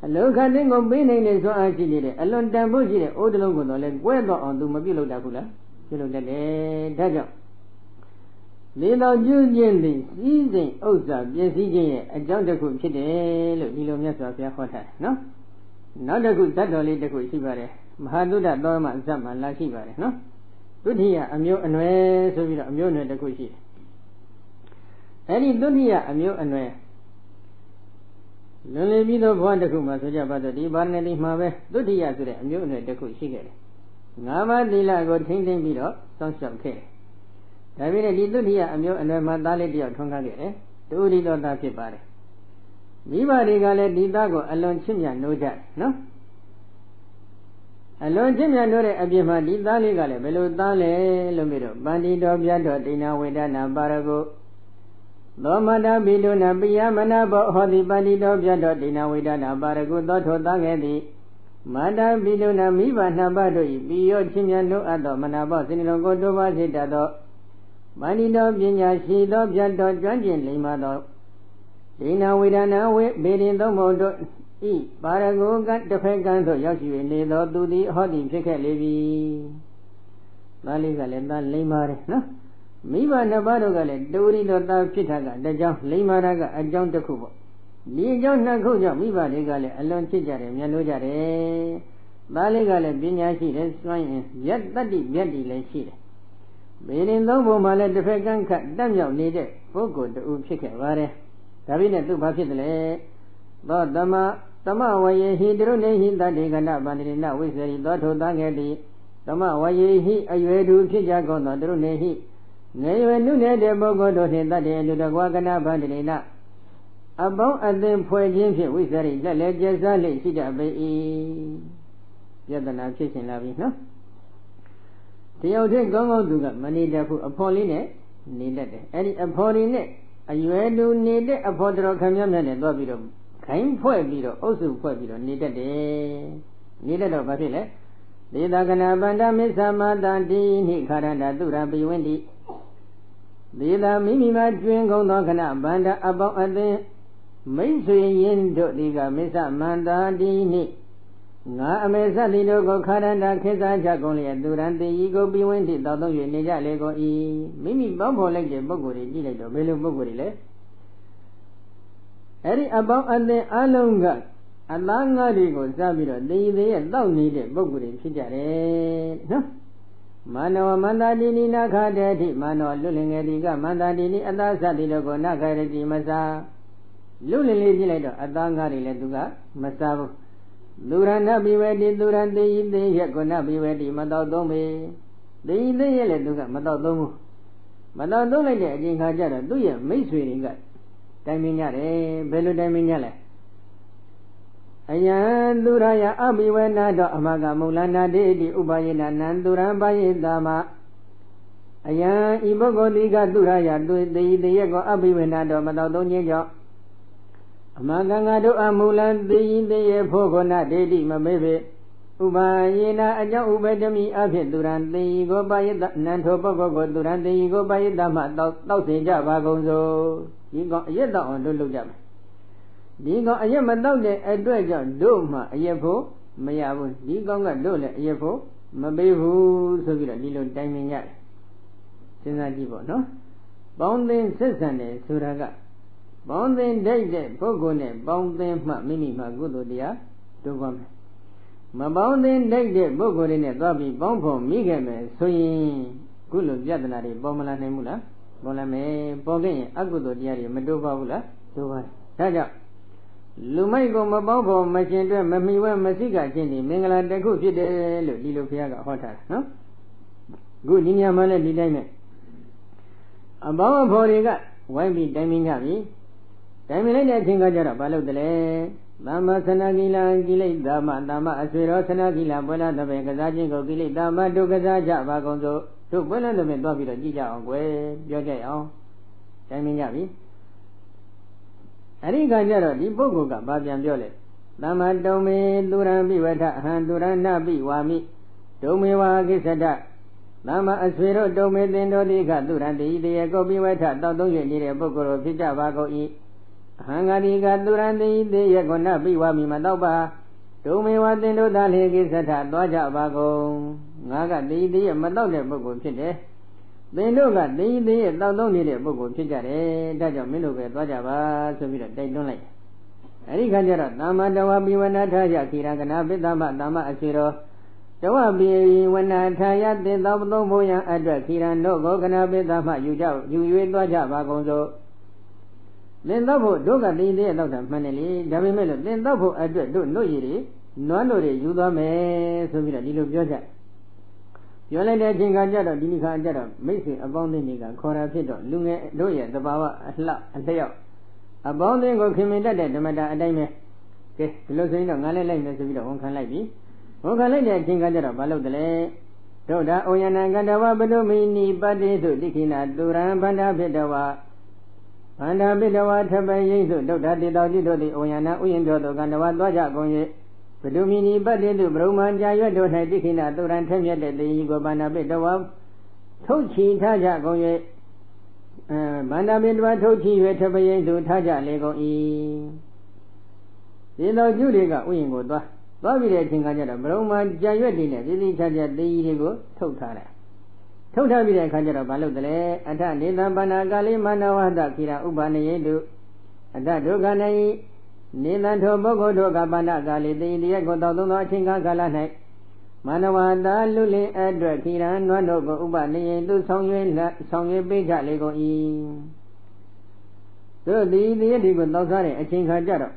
အလောကတင်းကိုပေးနိုင်တဲ့စွမ်းအားရှိနေတဲ့အလွန်တန်ဖို့ရှိတဲ့အိုးတလုံးကိုတော့လည်းကွဲတော့အောင်သူမပြုတ်လို့တတ်ဘူးလားပြုတ်လို့တတ်တယ်ဒါကြောင့်လေတော်ကျူးခြင်းသည်စည်းစိမ်ဥစ္စာပျက်စီးခြင်းရဲ့အကြောင်းတစ်ခုဖြစ်တယ်လို့ဒီလိုမြတ်စွာဘုရားဟောထားတယ်နော်နောက်တစ်ခုဇတ်တော်လေးတစ်ခုရှိပါတယ်မဟာသုဒ္ဓသောမဇတ်မှာလာရှိပါတယ်နော်ဒုတိယအမျိုးအနွယ်ဆိုပြီးတော့အမျိုးအနွယ်တစ်ခုရှိတယ်အဲ့ဒီဒုတိယအမျိုးအနွယ်လွန်လည်ပြီးသောဘဝတစ်ခုမှာဆိုကြပါတော့ဒီဗာရဏသီမှာပဲဒုတိယဆိုတဲ့အမျိုးအနွယ်တစ်ခုရှိခဲ့တယ်ငါးပါးသီလကိုထိမ့်သိမ့်ပြီးတော့စောင့်ရှောက်ခဲ့တယ်ဒါပေမဲ့ဒီဒုတိယအမျိုးအနွယ်မှာသားလေးတယောက်ထွန်းကားခဲ့တယ်တူရီတော်သားဖြစ်ပါတယ်မိဘတွေကလည်းဒီသားကိုအလွန်ချစ်မြတ်နိုးကြတယ်နော်အလွန်ချစ်မြတ်နိုးတဲ့အပြင်မှာဒီသားလေးကလည်းဘယ်လိုသားလဲလို့ပြီးတော့ပန္တိတော်ပြတ်တော်ဒိဏဝေဒနာပါရဂုသောမတပိလုနာပိယမနာဘောဟောတိပန္တိတော်ပြတ်တော်ဒိဏဝေဒနာပါရဂုသောထောသားခဲ့သည်မတပိလုနာမိဘနှစ်ပါးတို့၏ပိယောချစ်မြတ်နိုးအပ်သောမနာဘောစိနေလုံးကိုတိုးပါစေတတ်သောပန္တိတော်ပညာရှိသောပြတ်တော်ကျွမ်းကျင်လိမ္မာသောဒိဏဝေဒနာဝေဘေရင်သုံးဖို့တို့ဤပါရဂုကတစ်ဖက်ကန်းသို့ရောက်ရှိနေသောသူသည်ဟောသည်ဖြစ်ခဲ့လေပြီသားလေးကလည်းသားလိမ္မာတယ်နော်မိဘနှစ်ပါးတို့ကလည်းတူရီတော်သားဖြစ်တာကတကြောင်လိမ္မာတာကအကြောင်းတစ်ခုပေါ့ဒီအကြောင်းနှစ်ခုကြောင့်မိဘတွေကလည်းအလွန်ချစ်ကြတယ်မြတ်လို့ကြတယ်သားလေးကလည်းပညာရှိတယ်စွန့်ရင်ယက်တတ္တိမြတ်တိလည်းရှိတယ်ဘေရင်သုံးပုံမှာလည်းတစ်ဖက်ကန်းခတ်တက်မြောက်နေတဲ့ပုဂ္ဂိုလ်တူဖြစ်ခဲ့ပါတယ်ဒါပြည့်နဲ့သူဘာဖြစ်တယ်လဲသောသမဝယေဟိတရုနေဟိတတေကဏဗန္တိနဝိစေရိသောထိုသားငယ်သည်သမဝယေဟိအရွယ်သူဖြစ်ကြကုန်သောတရုနေဟိငယ်ရွယ်နုနေတဲ့ပုဂ္ဂိုလ်တို့နှင့်တတ်တဲ့အလူတကွာကဏဗန္တိနအပေါင်းအသင်ဖွဲ့ခြင်းဖြင့်ဝိစေရိလက်လည်းကျစားလိမ့်ရှိကြပေ၏ယတနာဖြစ်ရှင်လာပြီနော်တယောက်တည်းကောင်းကောင်းသူကမနေတတ်ဘူးအဖော်လေးနဲ့နေတတ်တယ်အဲ့ဒီအဖော်လေးနဲ့အရွယ်သူနေတဲ့အဖော်တော်ခံမြတ်နဲ့သွားပြီးတော့ခိုင်းဖွဲ့ပြီးတော့အုပ်စုဖွဲ့ပြီးတော့နေတတ်တယ်နေတတ်တော့ဘာဖြစ်လဲဒေသကနာဗန္ဒမိစ္ဆမတံတိနိခရန္တသုရပိဝန္တိဒေသမိမိမှာကျွင်းကုန်သောခဏဗန္ဒအပေါင်းအသင်မိတ်ဆွေရင်တို့ဒီကမိစ္ဆမန္တာတိနိငါအမေသတိတို့ကိုခရန္တခေစားကြကုန်လျက်သူရန်တိဤကိုပိဝန္တိတောက်သုံး၍နေကြလေကုန်၏မိမိပေါင်းဖော်လိုက်တဲ့ပုဂ္ဂိုလ်တွေကြည့်လိုက်တော့ဘယ်လိုပုဂ္ဂိုလ်တွေလဲအဲ့ဒီအပေါင်းအသင်အလုံးကအသားငါးတွေကိုစားပြီးတော့တေသေးရဲ့တောက်နေတဲ့ပုဂ္ဂိုလ်တွေဖြစ်ကြတယ်နော်မာနဝမန္တာတိနိနာခတေတိမာနောလွတ်လင်ငယ်ဒီကမန္တာတိနိအသားစသည်တို့ကိုနာခရတိမစားလွတ်လင်လေးကြည့်လိုက်တော့အသားငါးတွေလည်းသူကမစားဘူးသူရဏပိဝေတိသူရန်တေဤသေးရဲ့ကိုနပိဝေတိမတော်သုံးပေတေဤသေးရဲ့လည်းသူကမတော်သုံးဘူးမတော်သုံးလိုက်တဲ့အချိန်ခါကျတော့သူ့ရဲ့မိတ်ဆွေတွေကတိုင်ပင်ကြတယ်ဘယ်လိုတိုင်ပင်ကြလဲအယံသူရယအဘိဝေနာတော့အမကမုလနာတေတိဥပယေနနံသူရံပါယေတာမအယံဤပုဂ္ဂိုလ်ဒီကသူရယသူတေဤသေးရဲ့ကိုအဘိဝေနာတော့မတော်သုံးခြင်းကြောင့်အမကငါတို့အမူလံသေယသေယဖို့ခဏဒေတိမမေ့ပေဥပါယေနာအကြောင်းဥပဒမိအဖြစ်သူရန်သေယကိုပါယတနံထိုပုဂ္ဂိုလ်ကိုသူရန်သေယကိုပါယတမှတောက်စေကြပါကုန်စို့ဒီကောင်အရက်တော့အောင်လုပ်ကြမယ်ဒီကောင်အရက်မတော့တဲ့အတွက်ကြောင့်တို့မှအရက်ဖို့မရဘူးဒီကောင်ကတို့လည်းအရက်ဖို့မပေးဘူးဆိုပြီးတော့ဒီလိုတိုင်ပင်ရတယ်စဉ်းစားကြည့်ပေါ့နော် ပေါင်းသင်းဆက်ဆံတယ်ဆိုတာကပေါင်းသင်းတတ်တဲ့ပုဂ္ဂိုလ်နဲ့ပေါင်းသင်းမှမိမိမှာကုသိုလ်တရားတိုးပွားမယ်မပေါင်းသင်းတတ်တဲ့ပုဂ္ဂိုလ်တွေနဲ့သွားပြီးပေါင်းဖို့မိခဲ့မယ်ဆိုရင်ကုလိုပြဿနာတွေပေါ်မလာနိုင်ဘူးလားပေါ်လာမယ်ပေါ်ခဲ့ရင်အကုသိုလ်တရားတွေမတိုးပွားဘူးလားတိုးပွားတယ်ဒါကြောင့်လူမိုက်ကိုမပေါင်းဖို့မရှင်တွဲမမီဝဲမစိကခြင်းဒီမင်္ဂလာတစ်ခုဖြစ်တယ်လို့ဒီလိုဘုရားကဟောထားတာနော်ခုဒီညမှာလည်းဒီတိုင်းနဲ့အပေါင်းအဖော်တွေကဝိုင်းပြီးတိုင်ပင်ကြပြီတိုင်ပင်လိုက်တဲ့အချိန်ကကျတော့ဘာလုပ်တယ်လဲသမ္မာသနာကိလံကိလေသာမသမ္မာအဆွေရောသနာကိလံပွဲလာတဲ့ကစားခြင်းကိုကိလေသာမဒုက္ကစားကြပါကုန်စို့တို့ပွဲလာတဲ့သွားပြီးတော့ကြည့်ကြအောင်ကွယ်ပြောကြအောင်တိုင်ပင်ကြပြီအဲ့ဒီကကျတော့ဒီပုဂ္ဂိုလ်ကဘာပြန်ပြောလဲသမ္မာတုံမေသူရံပိဝထအဟံသူရဏပိဝါမိဒုံမေဝါကိစ္စတသမ္မာအဆွေတို့တုံမေသင်တို့တိကသူရံတိတရေကိုပိဝထတောက်သုံးရနေတဲ့ပုဂ္ဂိုလ်တို့ဖြစ်ကြပါကုန်၏အဟံဂတိကသူရံတိတေယကုဏပိဝါမိမတော့ပါဒုံမေဝါသင်တို့သားလေကိစ္စထသွားကြပါကုန်ငါကတိတေယမတော့တဲ့ပုဂ္ဂိုလ်ဖြစ်တယ်သင်တို့ကတိတေယတောက်သုံးနေတဲ့ပုဂ္ဂိုလ်ဖြစ်ကြတယ်ဒါကြောင့်မင်းတို့ပဲသွားကြပါဆိုပြီးတော့တိုက်တွန်းလိုက်အဲ့ဒီခါကျတော့သမ္မာတဝပိဝနာထယခိရကနာပိသမ္မာသမ္မာအဆွေတော်တဝပိဝနာထယသင်သောသုံးဖို့ရန်အတွက်ခိရန်တို့ကိုကနာပိသမ္မာယူ၍သွားကြပါကုန်စို့သင်တော့ဖို့တို့ကတိတေယတောက်တာမှန်တယ်လေဒါပေမဲ့လို့သင်တော့ဖို့အတွက်တို့နှုတ်ရည်တွေနွမ်းတို့တွေယူသွားမယ်ဆိုပြီးတော့ဒီလိုပြောကြပြောလိုက်တဲ့အချိန်ကကြတော့ဒီနေ့ခါကြတော့မိတ်ဆွေအပေါင်းအသင်းတွေကခေါ်တာဖြစ်တော့လူငယ်တို့ရဲ့သဘာဝအလျောက်အပေါင်းအသင်းကိုခင်မင်တတ်တဲ့ဓမ္မတာအတိုင်းပဲကဲဒီလိုဆိုရင်တော့ငါလည်းလိုက်မယ်ဆိုပြီးတော့ဝန်ခံလိုက်ပြီဝန်ခံလိုက်တဲ့အချိန်ကကြတော့ဘာလုပ်တယ်လဲတို့ဒါဩယနာကတဝပတုမိနိပတ္တိသုတိခိနာသူရံဗန္ဒភិတဝဗန္ဒភិတဝထပယိသုဒုဒ္ဓတိတောတိတို့သည်ဩယနာဥယျင်ပြောသောကတဝသွားကြကုန်၍ပတုမိနိပတ္တိသုဗြဟ္မာကြာရွတ်တို့၌တိခိနာသူရံထက်မြက်တဲ့တေယီကိုဗန္ဒភិတဝထုတ်ချီထားကြကုန်၍ဗန္ဒပိတဝထုတ်ချီ၍ထပယိသုထားကြလေကုန်၏ဒီတော်ကျုတွေကဥယျင်ကိုသွားပြီးတဲ့အချိန်ကကျတော့ဗြဟ္မာကြာရွက်တွေနဲ့သိသိချာချာတေယီတွေကိုထုတ်ထားတယ်ထုတ်ထားပြီးတဲ့အခါကျတော့ဘာလုပ်တယ်လဲအထနေသံပနာကာလိမန္နဝတခိရာဥပနိယိတုအထဒုက္ခနေနေသံထောပုဂ္ဂိုလ်တို့ကပန္နကာလိတေယီတရားကိုတောက်သုံးသောအချိန်ကာလ၌မနဝတာလူလင်အတွက်ခိရန်နွမ်းတို့ကိုဥပနိယိတုဆောင်ရွက်ပေးကြလေကုန်၏တို့ဒီတရားတွေကိုတောက်စားတဲ့အချိန်ခါကျတော့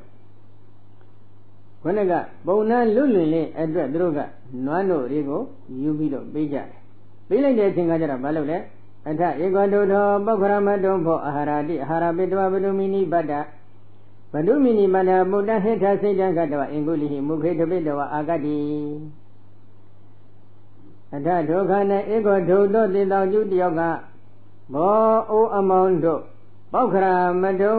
ခொနကပုံနာလွတ်လွင်လေးအတွက်သူတို့ကနွမ်းတို့တွေကိုယူပြီးတော့ပေးကြတယ်ပေးလိုက်တဲ့အချိန်ကကျတော့ဘာလုပ်လဲအထဧကတုထောပောက္ခရမတုံဖို့အာဟာရတိအာဟာရပိတဝဗတုမိနိပတ္တဗတုမိနိမန္တဗုဒ္ဓဟိထစိတ်တံကတဝအင်္ဂုလိဟိမုခေတပိတဝအာဂတိအထဒုက္ခနဲ့ဧကဒုတို့သေတော်ကျူတယောက်ကဘောအိုးအမောင်းတို့ပောက္ခရမတုံ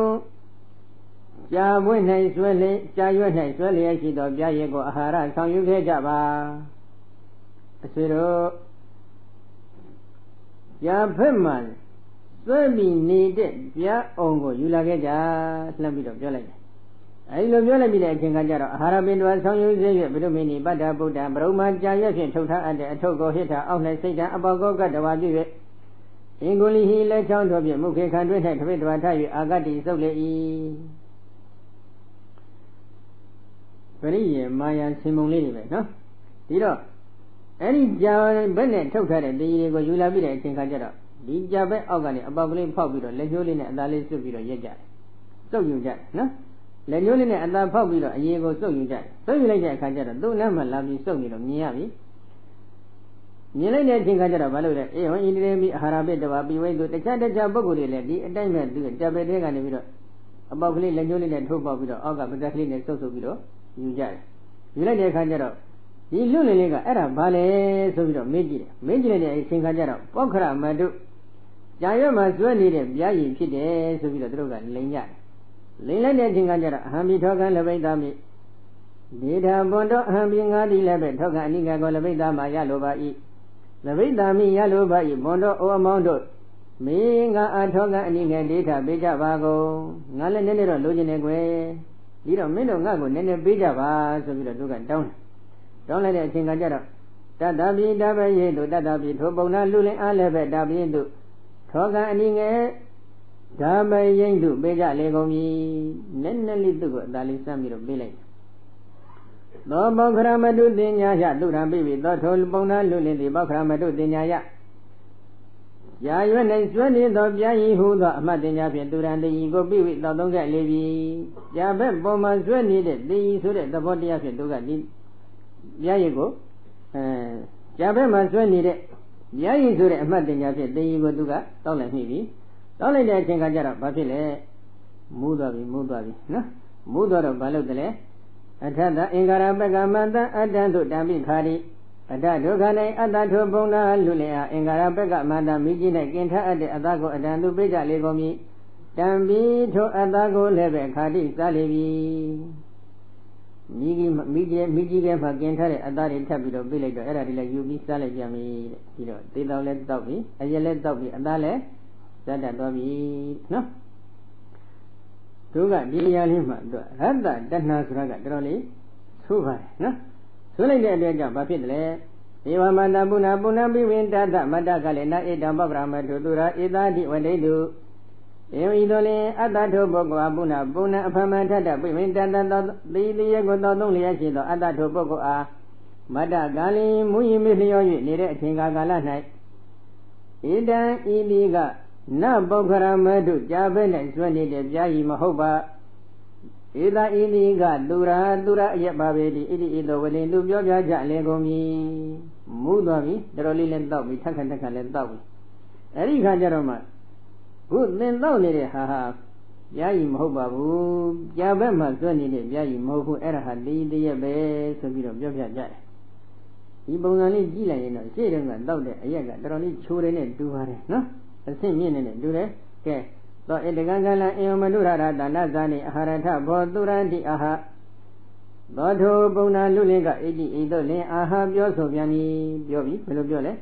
ကြာပွင့်၌ဆွဲလေကြာရွက်၌ဆွဲလျက်ရှိသောပြားရည်ကိုအာဟာရဆောင်ယူခဲ့ကြပါအဆွေတို့ပြားဖက်မှဆွဲပြီးနေတဲ့ပြားအောင်ကိုယူလာခဲ့ကြလှမ်းပြီးတော့ပြောလိုက်တယ်အဲဒီလိုပြောလိုက်ပြီးတဲ့အချိန်ကကျတော့အာဟာရပင်တော်ဆောင်ယူစေ၍ဗုဒ္ဓမင်းနိပတ္တဗုဒ္ဓံဗြဟ္မာကြာရွက်ဖြင့်ထုတ်ထားအပ်တဲ့အထုပ်ကိုဟိထအောက်၌စိတ်တံအပေါကောကတဝါပြု၍အင်္ဂုလိဟိလက်ချောင်းတို့ဖြင့်မုခေခံတွင်၌တပိတဝါထ၍အာဂတိစုပ်လေ၏ပရိယေမာယာဆင်မုံလေးတွေပဲနော်ဒီတော့အဲ့ဒီကြာဘက်နဲ့ထုတ်ထားတဲ့တေးကြီးတွေကိုယူလာပြီးတဲ့အချိန်ခါကျတော့ဒီကြာဘက်အောက်ကနေအပေါက်ကလေးဖောက်ပြီးတော့လက်ညှိုးလေးနဲ့အသားလေးစွပ်ပြီးတော့ရက်ကြတယ်စုပ်ယူကြတယ်နော်လက်ညှိုးလေးနဲ့အသားဖောက်ပြီးတော့အရေကိုစုပ်ယူကြတယ်စုပ်ယူလိုက်တဲ့အခါကျတော့သူ့နားမှာလာပြီးစုပ်နေတော့မြင်ရပြီမြင်လိုက်တဲ့အချိန်ခါကျတော့ဘာလို့လဲအေဟောဣန္ဒြေမိအာဟာရပိတဝပိဝိတုတခြားပုဂ္ဂိုလ်တွေလည်းဒီအတိုင်းပဲသူကြာဘက်တဲ့ကနေပြီးတော့အပေါက်ကလေးလက်ညှိုးလေးနဲ့ထိုးပေါက်ပြီးတော့အောက်ကပါးစပ်ကလေးနဲ့စုပ်ပြီးတော့ယူကြတယ်ယူလိုက်တဲ့အခါကျတော့ဒီလွတ်လည်လေးကအဲ့ဒါဘာလဲဆိုပြီးတော့မေးကြည့်တယ်မေးကြည့်လိုက်တဲ့အချိန်ခါကျတော့ပောက္ခရမတုကြာရွက်မှာဆွဲနေတဲ့ဗျာရည်ဖြစ်တယ်ဆိုပြီးတော့သူတို့ကလိန်ကြတယ်လိန်လိုက်တဲ့အချိန်ခါကျတော့အဟံမိထောကံလပိတ္တမိဒေထာဘွန်တော်အဟံမိငါးတိလည်းပဲထောကံအနိကကောလပိတ္တမှာရလိုပါ၏လပိတ္တမိရလိုပါ၏ဘွန်တော်အိုအမောင်းတို့မင်းကအာထောကံအနိကဒေထာပေးကြပါကုန်ငါလည်းနည်းနည်းတော့လိုချင်နေကွယ်ဒီတော့မင်းတို့ငါ့ကိုနည်းနည်းပေးကြပါဆိုပြီးတော့သူကတောင်းလိုက်တဲ့အချိန်ကကြတော့တတ္တပိတပယေတုတတ္တပိထိုပုံနာလူလင်အားလည်းပဲတပိတုထောကံအနိငယ် ဒါပဲရင်တို့ပေးကြလေကုန်ပြီနည်းနည်းလေးသူ့ကိုအသာလေးစမ်းပြီးတော့ပေးလိုက်သောပောခရမတုတင်ညာယသူရံပိပိသောထိုပုံနာလူလင်းသည်ပောခရမတုတင်ညာယရာရွက်၌ကျွမ်းနေသောပြာယီဟုသောအမှတ်တင်ညာဖြင့်သူရံတေယီကိုပိပိသောသုံးခဲ့လေပြီကြာဘက်ပေါ်မှာကျွမ်းနေတဲ့တေယီဆိုတဲ့သဘောတရားဖြင့်သူကဒီပြာယီကိုကြာဘက်မှာကျွမ်းနေတဲ့ပြာယီဆိုတဲ့အမှတ်တင်ညာဖြင့်တေယီကိုသူကတောက်လိုက်မိပြီတောက်လိုက်တဲ့အချိန်ကကျတော့ဘာဖြစ်လဲမူးသွားပြီနော်မူးသွားတော့ဘာလုပ်တယ်လဲအထတအင်္ဂါရပကမတံအတ္တသို့တံပိခာရိအတ္တဒုက္ခ၌အတ္တထိုပုံနာလူလင်အားအင်္ဂါရပကမတံမိကြီး၌กินထအပ်တဲ့အတ္တကိုအတ္တသို့ပေးကြလေကုန်မည်တံပိထိုအတ္တကိုလည်းပဲခာတိစားလေပြီမိကြီးကမှกินထတဲ့အတ္တတွေထပ်ပြီးတော့ပေးလိုက်တော့အဲ့ဒါတွေလည်းယူပြီးစားလိုက်ကြပြီတဲ့ပြီးတော့သေတော်လည်းတောက်ပြီအရက်လည်းတောက်ပြီအတ္တလည်းဇတ်တတ်သွားပြီနော်သူကဒီနေရာလေးမှာတော့ရတ္တတဏှာဆိုတာကတော်တော်လေးဆိုးပါတယ်နော်ဆိုးလိုက်တဲ့အတွက်ကြောင့်ဘာဖြစ်တယ်လဲဧဝမတ္တပုဏ္ဏပုဏ္ဏပိဝိတ္တမတ္တကလည်းနာဧတံပပရမတုသူရာဧသာတိဝဒိတုဧဝိသောလင်အတ္တထုပုဂ္ဂိုလ်ပုဏ္ဏပုဏ္ဏအဖမထတပိဝိတ္တသောတိတိယကိုသောသုံးလျက်ရှိသောအတ္တထုပုဂ္ဂိုလ်အားမတ္တကလည်းမူရင်မေလျော၍နေတဲ့အချိန်ကာလ၌ဧတံဤဒီကနပုခရမတုကြာဘဲ၌စွန့်နေတဲ့ပြာယီမဟုတ်ပါဧသာဤဒီကသူရာအယက်ပါပဲဒီဣတိဤသောဝလင်သူပြောပြကြလေကုန်ပြီမူးသွားပြီတော်တော်လေးလည်းတောက်ပြီထက်ခလည်းတောက်ပြီအဲ့ဒီခါကျတော့မှခုသင်တောက်နေတဲ့ဟာပြာယီမဟုတ်ပါဘူးကြာဘက်မှာစွန့်နေတဲ့ပြာယီမဟုတ်ဘူးအဲ့ဒါဟာတည်တရက်ပဲဆိုပြီးတော့ပြောပြကြတယ်ဒီပုံစံလေးကြည့်လိုက်ရင်တော့ရှေ့တုန်းကတောက်တဲ့အယက်ကတော်တော်လေးချိုးတယ်နဲ့တူပါတယ်နော်အဆင့်မြင့်နေတယ်တူတယ်ကဲသောဧတကံကလံအယမနုရတာနဇာနိအာဟာရထဘောသူရတိအာဟသောထုပုံနာလူလင်ကဣတိဣသောလင်အာဟာပြောဆိုပြန်ပြီပြောပြီဘယ်လိုပြောလဲ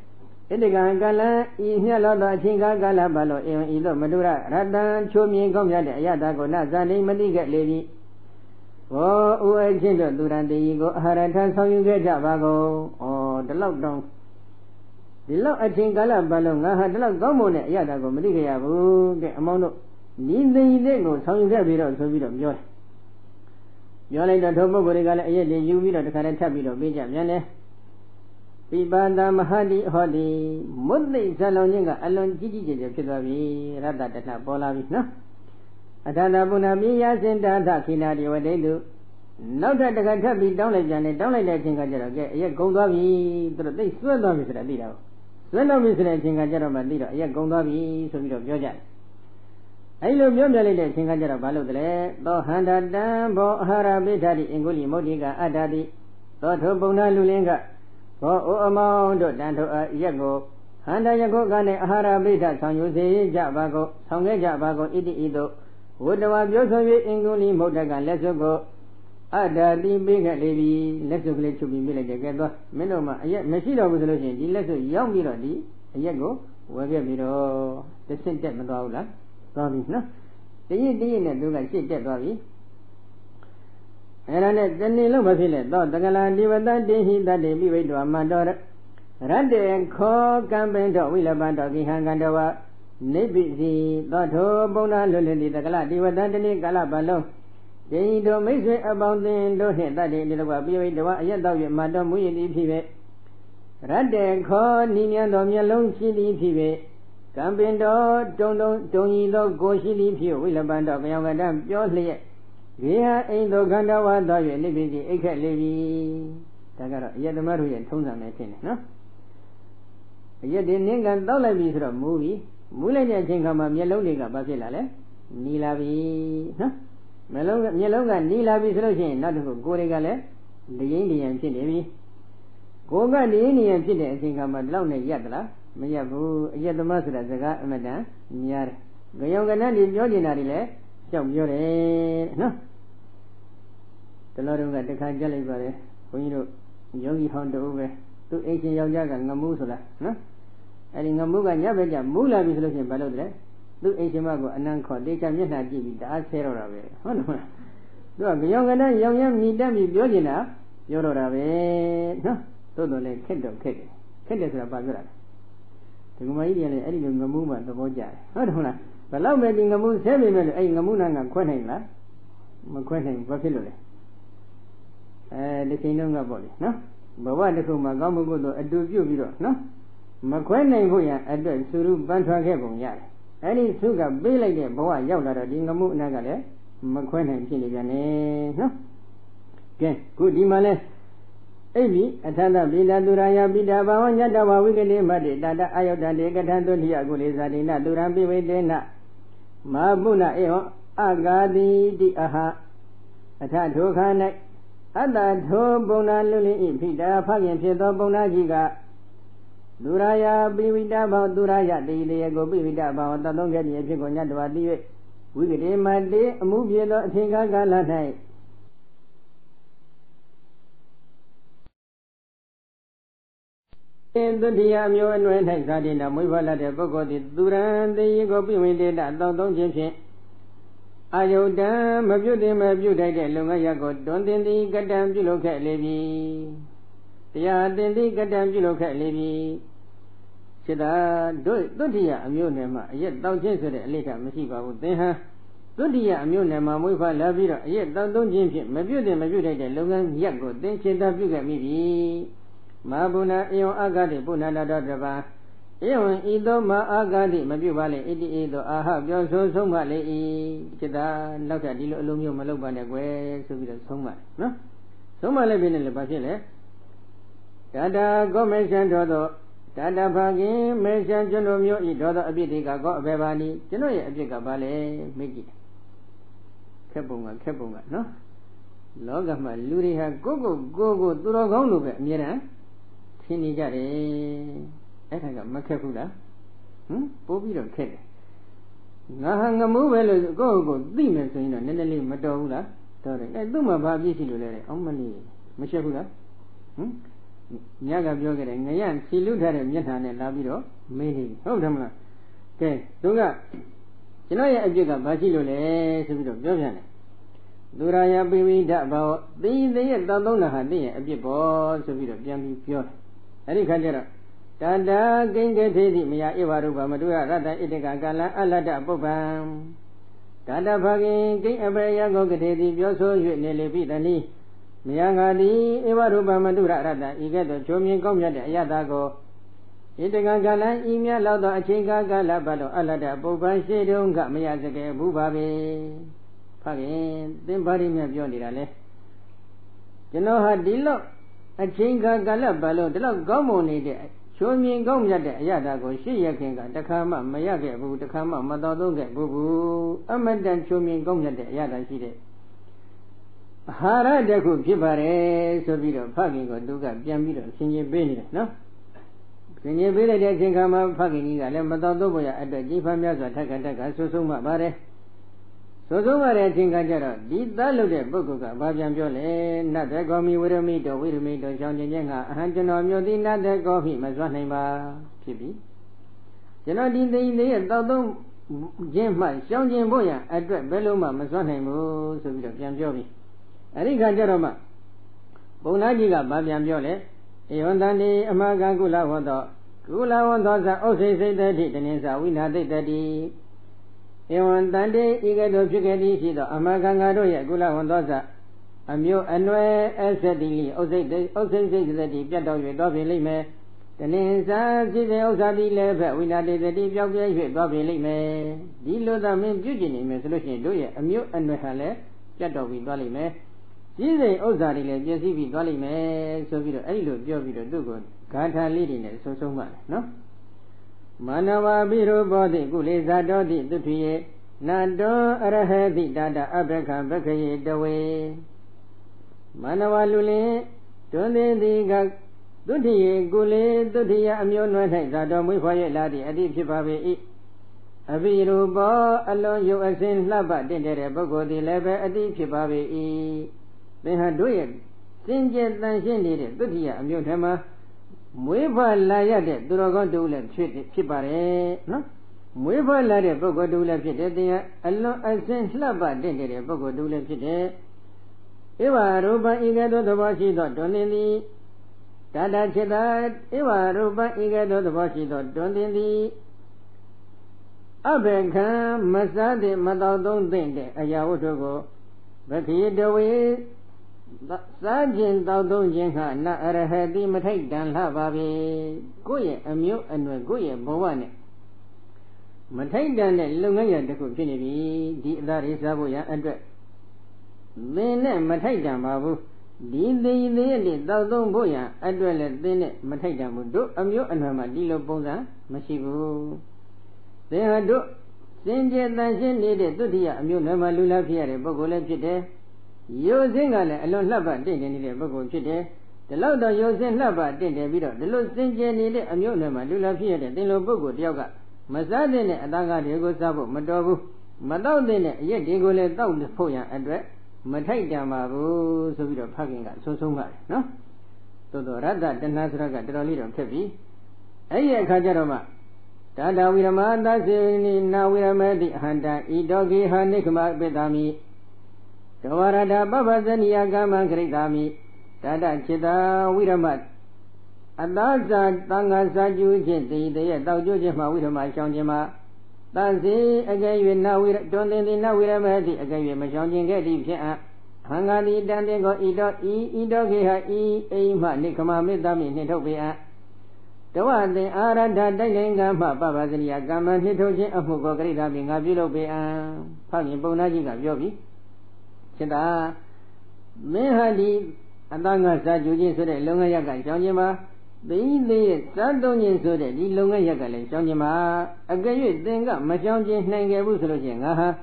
ဧတကံကလံဤမြတ်လောသောအချိန်ကာလဘာလို့အယံဤသောမနုရရတံချိုးမြင်ကောင်းမြတ်တဲ့အယတာကိုနဇာနိမတိခဲ့လေပြီဘောဥအချင်းတို့သူရတေယီကိုအာဟာရထဆောင်ယူခဲ့ကြပါကုန်ဩဒီလောက်တောင်းဒီလောက်အချိန်ကာလပတ်လုံးငါဟာဒီလောက်ကောင်းမွန်တဲ့အရာကိုမသိကြရဘူးတဲ့အမောင်းတို့ဤသိတဲ့ကိုဆောင်ယူခဲ့ပြီးတော့ဆိုပြီးတော့ပြောလိုက်တော့ထိုပုဂ္ဂိုလ်တွေကလည်းအရက်တွေယူပြီးတော့တခါတည်းထပ်ပြီးတော့ပေးကြပြန်တယ်ပိပါဒမဟာတိဟောတိမုတ်သိဇလောင်ခြင်းကအလွန်ကြီးကြီးကျယ်ကျယ်ဖြစ်သွားပြီရတ္တတဏပေါ်လာပြီနော်အထာတပုဏ္ဏပိယစင်တာသခိနာတိဝဒိတုနောက်ထပ်တခါထပ်ပြီးတောင်းလိုက်ပြန်တယ်တောင်းလိုက်တဲ့အချိန်ကကျတော့ကဲအရက်ကုန်သွားပြီသူတို့သိစွဲသွားပြီဆိုတာသိတာပေါ့စွဲတော့ပြီဆိုတဲ့အချိန်ကကြတော့မှသိတော့အရက်ကုန်သွားပြီဆိုပြီးတော့ပြောကြတယ်အဲဒီလိုပြောပြလိုက်တဲ့အချိန်ကကြတော့ဘာလို့တလဲသောဟန္တာတံဘောအာဟာရပိဋ္ဌာတိအင်္ဂုလိမုဒ္ဒိကအတ္တတိသောထိုပုံနာလူလင်းကဘောအိုအမောင်းတို့တန်ထိုအရက်ကိုဟန္တာယခုကနေအာဟာရပိဋ္ဌဆောင်ယူစေကြပါကုန်ဆောင်ခဲ့ကြပါကုန်ဣတိဣသောဝတ္တဝါပြောဆို၍အင်္ဂုလိမုဒ္ဒကလက်စွပ်ကိုအတ္တတိပေးခဲ့လေပြီလက်စွပ်ကလေးချုပ်ပြီးပြလိုက်တယ်ကဲတော့မင်းတို့မှအရက်မရှိတော့ဘူးဆိုလို့ရှိရင်ဒီလက်စွပ်ရောက်ပြီးတော့ဒီအရက်ကိုဝယ်ပြပြီးတော့တဆင့်တက်မသွားဘူးလားသွားပြီနော်တရစ်နဲ့သူကရှစ်တက်သွားပြီအဲ့ဒါနဲ့တနေ့လုံးမဖြစ်လဲတော့တကလာဒီဝတ္တတိဟိတတေပိဝိတ္တဝမန္တောရတ္တေခောကံပိတောဝိလပန္တောကိဟံကန္တဝနိဗ္ဗိစီသောထိုပုံနာလွတ်လည်တကလာဒီဝတ္တတနေ့ကာလပတ်လုံးဒေဟိတို့မိတ်ဆွေအပေါင်းသင်တို့နှင့်တတ်တဲ့ဒီလိုကပိဝိတဝအယက်တော်၍မတော်မူရည်သည်ဖြစ်ပေရတ္တေခောနိမြတ်တော်မျက်လုံးရှိသည်ဖြစ်ပေကံပင်တော်တုံဤသောကိုရှိသည်ဖြစ်ဝိလပန်တော်ကြောင်ကတံပြောလျက်ဂေဟအိမ်တော်ခန္ဓာဝါတော်၍နိဗ္ဗိတိအိတ်ခက်လေပြီဒါကတော့အယက်သမားတို့ရဲ့ထုံးစံပဲဖြစ်နေနော်အယက်ဒီနင်းကတောက်လိုက်ပြီဆိုတော့မူးပြီမူးလိုက်တဲ့အချိန်ခါမှာမျက်လုံးတွေကဘာဖြစ်လာလဲနီလာပြီနော်မျက်လုံးကနီးလာပြီဆိုလို့ရှိရင်နောက်တစ်ခုကိုယ်တွေကလည်းဒိရင်ဖြစ်နေပြီကိုယ်ကဒိရင်ဖြစ်တဲ့အချိန်ခါမှာဒီလောက်နဲ့ရက်သလားမရက်ဘူးအယက်သမားဆိုတာစကားအမတန်များတယ်ကြောင်ကနန်းဒီပြောနေတာတွေလည်းကြောက်ပြောတယ်နော်တလောတုန်းကတခါကြက်လိုက်ပါတယ်ဘုန်းကြီးတို့ယောဂီဟောင်းတူပဲသူအိမ်ရှင်ယောက်ျားကငမူးဆိုတာနော်အဲ့ဒီငမူးကညဘက်ကျမူးလာပြီဆိုလို့ရှိရင်ဘာလုပ်တယ်သူအိမ်ရှင်မကိုအနံ့ခေါ်တေချာမျက်နှာကြည့်ပြီးတအားဆဲတော့တာပဲဟုတ်လားသူကကြောင်ကနန်းရောင်ရမ်းမြည်တက်ပြီးပြောနေတာပြောတော့တာပဲနော်သို့တော်လည်းခက်တယ်ဆိုတာဘာပြောတာလဲဒီကမကြီးတွေကလည်းအဲ့ဒီလိုငမူးမှသဘောကျတယ်ဟုတ်တယ်မလား ဘလောက်ပဲဒီငမှုဆဲပေမဲ့လို့အဲ့ငမှုနာကခွဲနိုင်လားမခွဲနိုင်ဘာဖြစ်လို့လဲဒီချိန်လုံးကပေါ့လေနော်ဘဝတစ်ခုမှာကောင်းမှုကုသိုလ်အတူပြုပြီးတော့နော်မခွဲနိုင်ဖို့ရအတွက်သုရုပန်းထွားခဲ့ပုံရတယ်အဲ့ဒီသုကပေးလိုက်တဲ့ဘဝရောက်လာတော့ဒီငမှုအနာကလည်းမခွဲနိုင်ဖြစ်နေပြန်တယ်နော်ကဲခုဒီမှာလဲအဲ့ဒီအထသပိလာသူရာယပိတာဘာဝညတဝဝိကတိမတ္တိတာတအာယုတ္တေကထံတုတိယကုလေဇာတိနသူရံပိဝေတေနမဟာပုဏ္ဏဧဝံအဂါတိတိအဟအထထိုခါ၌အတ္တထိုပုံနာလူလင်းဤဖိတာဖခင်ဖြစ်သောပုံနာကြီးကသူရာယပိဝိတာဘောသူရာယတိတေကိုပိဝိတာဘောတသုံးခဲ့ခြင်းအဖြစ်ကိုညတဝတိ၍ဝိကတိမတ္တိအမှုပြေသောအထင်ကားကာလ၌သုတိယမျိုးအနွယ်၌ဇာတိနာမွေးဖွားလာတဲ့ပုဂ္ဂိုလ်သည်သူရံတေကိုပိဝိတေတတောင်းသုံးခြင်းဖြင့်အာယုတံမပြုတ်တင်မပြုတ်ထိုက်တဲ့လုံငါရကိုတွန်တင်သည်ကတံပြုလုပ်ခဲ့လေပြီတရားတင်သည်ကတံပြုလုပ်ခဲ့လေပြီစိတ္တတို့သုတိယအမျိုးနယ်မှာအရက်တောင်းခြင်းဆိုတဲ့အလေးထားမရှိပါဘူးသင်ဟာသုတိယအမျိုးနယ်မှာမွေးဖွားလာပြီးတော့အရက်တောင်းသုံးခြင်းဖြင့်မပြုတ်တင်မပြုတ်ထိုက်တဲ့လုံငါရက်ကိုသင်ခြေတပြုခဲ့မိပြီမဟာဗုဏဧဝံအာဂတိပုဏ္ဏနာတော်တပါဧဝံဤသောမအာဂတိမပြုပါလေဣတိဤသောအာဟပြောဆိုဆုံးမလေ၏จิตာနောက်ထပ်ဒီလိုအလုံးမျိုးမလုပ်ပါနဲ့ကွယ်ဆိုပြီးတော့ဆုံးမနော်ဆုံးမလည်းပြင်းတယ်လည်းဘာဖြစ်လဲဒါတာကောမေရှံတော်သောဒါတာဖခင်မေရှံကျွန်တော်မျိုးဤတော်သောအပြစ်တွေကကောအဘယ်ပါနည်းကျွန်တော်ရဲ့အပြစ်ကဘာလဲမေ့ကြည့်ခက်ပုံကနော်လောကမှာလူတွေဟာကိုသူတော်ကောင်းလို့ပဲအမြဲတမ်းရှင်းနေကြတယ်အဲ့ဒါကမခက်ဘူးလားပိုးပြီးတော့ခက်တယ်ငါဟာငမိုးပဲလို့ကိုယ့်ကိုသိမယ်ဆိုရင်တော့နည်းနည်းလေးမတော်ဘူးလားတော်တယ်အဲ့သူ့မှာဘာပြည့်ရှိလို့လဲအောင်မလေးမရှက်ဘူးလားညကပြောခဲ့တယ်ငရန့်စီလူထားတဲ့မျက်နှာနဲ့လာပြီးတော့မေးနေပြီဟုတ်တယ်မလားကဲသူကကျွန်တော်ရဲ့အပြစ်ကဘာရှိလို့လဲဆိုပြီးတော့ပြောပြန်တယ်သူရာယပိဝိဒဘောသိရဲ့တောင်းသုံးတာဟာသိရဲ့အပြစ်ပေါ်ဆိုပြီးတော့ပြန်ပြီးပြောတယ်အဲ့ဒီခါကျတော့တတကိဉ္ကထေတိမယဧဝရုပမတုရရတ္တဣတကကာလအလတ္တပုပ္ပံတတဖခင်ကိဉ္အပေယကောကထေတိပြောဆို၍နေလေပိတနိမယငါတိဧဝရုပမတုရရတ္တဤကဲ့သို့ချိုးမြင်ကောင်းမြတ်တဲ့အယတကိုဣတကကာလဤမြတ်လောက်သောအချိန်ကာလပတ်တော်အလတ္တပုပ္ပံရှိတုံးကမယစကေဘူးပါပဲဖခင်သင်္ဘာရိမြတ်ပြောနေတာလေကျွန်တော်ဟာဒီလောက်အချိန်ကာလပတ်လို့ဒီလောက်ကောင်းမွန်နေတဲ့ချိုးမြင်ကောင်းမြတ်တဲ့အရာကိုရှေ့ရခင်ကတခါမှမရခဲ့ဘူးတခါမှမတော်သုံးခဲ့ဘူးအမတန်ချိုးမြင်ကောင်းမြတ်တဲ့အရာရှိတဲ့အာဟာရတစ်ခုဖြစ်ပါတယ်ဆိုပြီးတော့ဖခင်ကသူကပြန်ပြီးတော့ဆင်ခြင်ပေးနေတယ်နော်ဆင်ခြင်ပေးလိုက်တဲ့အချိန်ခါမှာဖခင်ကြီးကလည်းမတော်သုံးဖို့ရအတွက်ကြီးဖမ်းများစွာထက်ကဆွဆုံးမှပါတယ်ဆိုဆုံးရတဲ့အချိန်ကကြတော့ဒီသားလုပ်တဲ့ပုဂ္ဂိုလ်ကဘာပြန်ပြောလဲနတ်တေကောမိဝရမိတောဝိရမိတောရှောင်းခြင်းချင်းကအဟံကျွန်တော်မျိုးသည်နတ်တေကောမိမစွမ်းနိုင်ပါဖြစ်ပြီကျွန်တော်ဒီသိသေးရဲ့တောက်သုံးခြင်းမှရှောင်းခြင်းဖို့ရအတွက်ဘယ်လိုမှမစွမ်းနိုင်ဘူးဆိုပြီးတော့ပြန်ပြောပြီအဲ့ဒီခါကျတော့မှဘုံသားကြီးကဘာပြန်ပြောလဲဧဝံတန်ဒီအမဂံကုလဝတ္တကုလဝတ္တသဥစိစိတ်တတိတနင်္စာဝိနာတိတတိဧဝံတန်တေဤကဲ့သို့ဖြစ်ခဲ့သည်ရှိသောအမဂံငါတို့ရဲ့ကုလဝန္တောဇအမျိုးအနွယ်အစတိလိဥစိတ်စိတ်သတိပြတ်တော်၍သွားပြင်လိမ့်မယ်တနင်္စာစိစေဥစ္စာတိလည်းဖက်ဝိနာတိတတိပြောင်းပြဲ၍သွားပြင်လိမ့်မယ်ဒီလိုသာမင်းပြုကျင်နေမယ်ဆိုလို့ရှိရင်တို့ရဲ့အမျိုးအနွယ်ဟာလည်းပြတ်တော်ပြီးသွားလိမ့်မယ်စိစေဥစ္စာတွေလည်းပြည့်စည်ပြီးသွားလိမ့်မယ်ဆိုပြီးတော့အဲ့ဒီလိုပြောပြီးတော့သူ့ကိုဂါထာလေးတွေနဲ့ဆုံးပါလေနော်မနဝပိရုဘောတိကုလေဇာတောတိသုထွေနတောအရဟတိတတအဘခဘခယေတဝေမနဝလူလင်တွင်သည်သည်ကသုတိယေကုလေသုတိယအမျိုးနွယ်၌ဇာတော်မွေးဖွား၍လာသည့်အတိဖြစ်ပါပေ၏အပိရုဘောအလွန်ယုတ်အစင်းလှပတင့်တဲ့ပုဂ္ဂိုလ်သည်လည်းပဲအတိဖြစ်ပါပေ၏သင်ဟာတို့ရဲ့စင်ကြယ်တန်ရှင်းနေတဲ့သုတိယအမျိုးထဲမှာမွေးဖွားလာရတဲ့သူတော်ကောင်းတူလည်းဖြစ်ပါတယ်နော်မွေးဖွားလာတဲ့ပုဂ္ဂိုလ်တူလည်းဖြစ်တယ်တရားအလွန်အစင်းလှပတင့်တဲ့ပုဂ္ဂိုလ်တူလည်းဖြစ်တယ်ဧဝရူပံဤကဲ့သို့သဘောရှိသောတွင်သည်တတจิตာဧဝရူပံဤကဲ့သို့သဘောရှိသောတွင်သည် Abekan Masadi Madadon Dinde Ayawotogo Baki Dawe Sajin Daudon Jinha Na Arahadi Matai Dan Lavabi Goye Amu and Goye Bowane Matai Dan Lungaya de Kupinibi Di Darisabuya Address Mene Matai Dan Babu Di Daudon Boya Address Dine Matai Dan Mudu Amu and Hamadilo Bonda Mashibu They had do Sinja Danshin needed to the Amunama Lula Fiere, Bogola Chide. Using alone lava didn't need a Bogo Chide. The Lauda using lava didn't a video. The Lord Sinja needed Amunama Lula Fiere, the Lobogo Yoga. Mazadine Adaga Diego Sabo, Madobu, Madodine, yet Diego let down the Poya address. Matai Damabu, so we are packing at so much, no? So the Rada, the Nasraga, the little Kevi. Aya Kajaroma. Tada Viramanda Zini Naviramadi Handa Idogi Hanikma Bedami Tawarada Baba Zaniagama Gridami Tada Chida Viramat Adaza Tanga Saju Jeti, the Daujima Virama Shanjima Tansi again now we don't know Viramadi again Mashanjin Gedi Hangani Dandigo Idogi Ema Nikama Medami Nitopia The one the Arada Dalenga Baba Zania Gama Nitoji of Mugogri being a below be a Pagi Bonajiga Jovi Cheda Mehadi Adanga Sajuji Sude Lungayaga Janjima the Sardonian Sude, the Lungayaga Janjima again Denga Majanji Nanga Busolojenga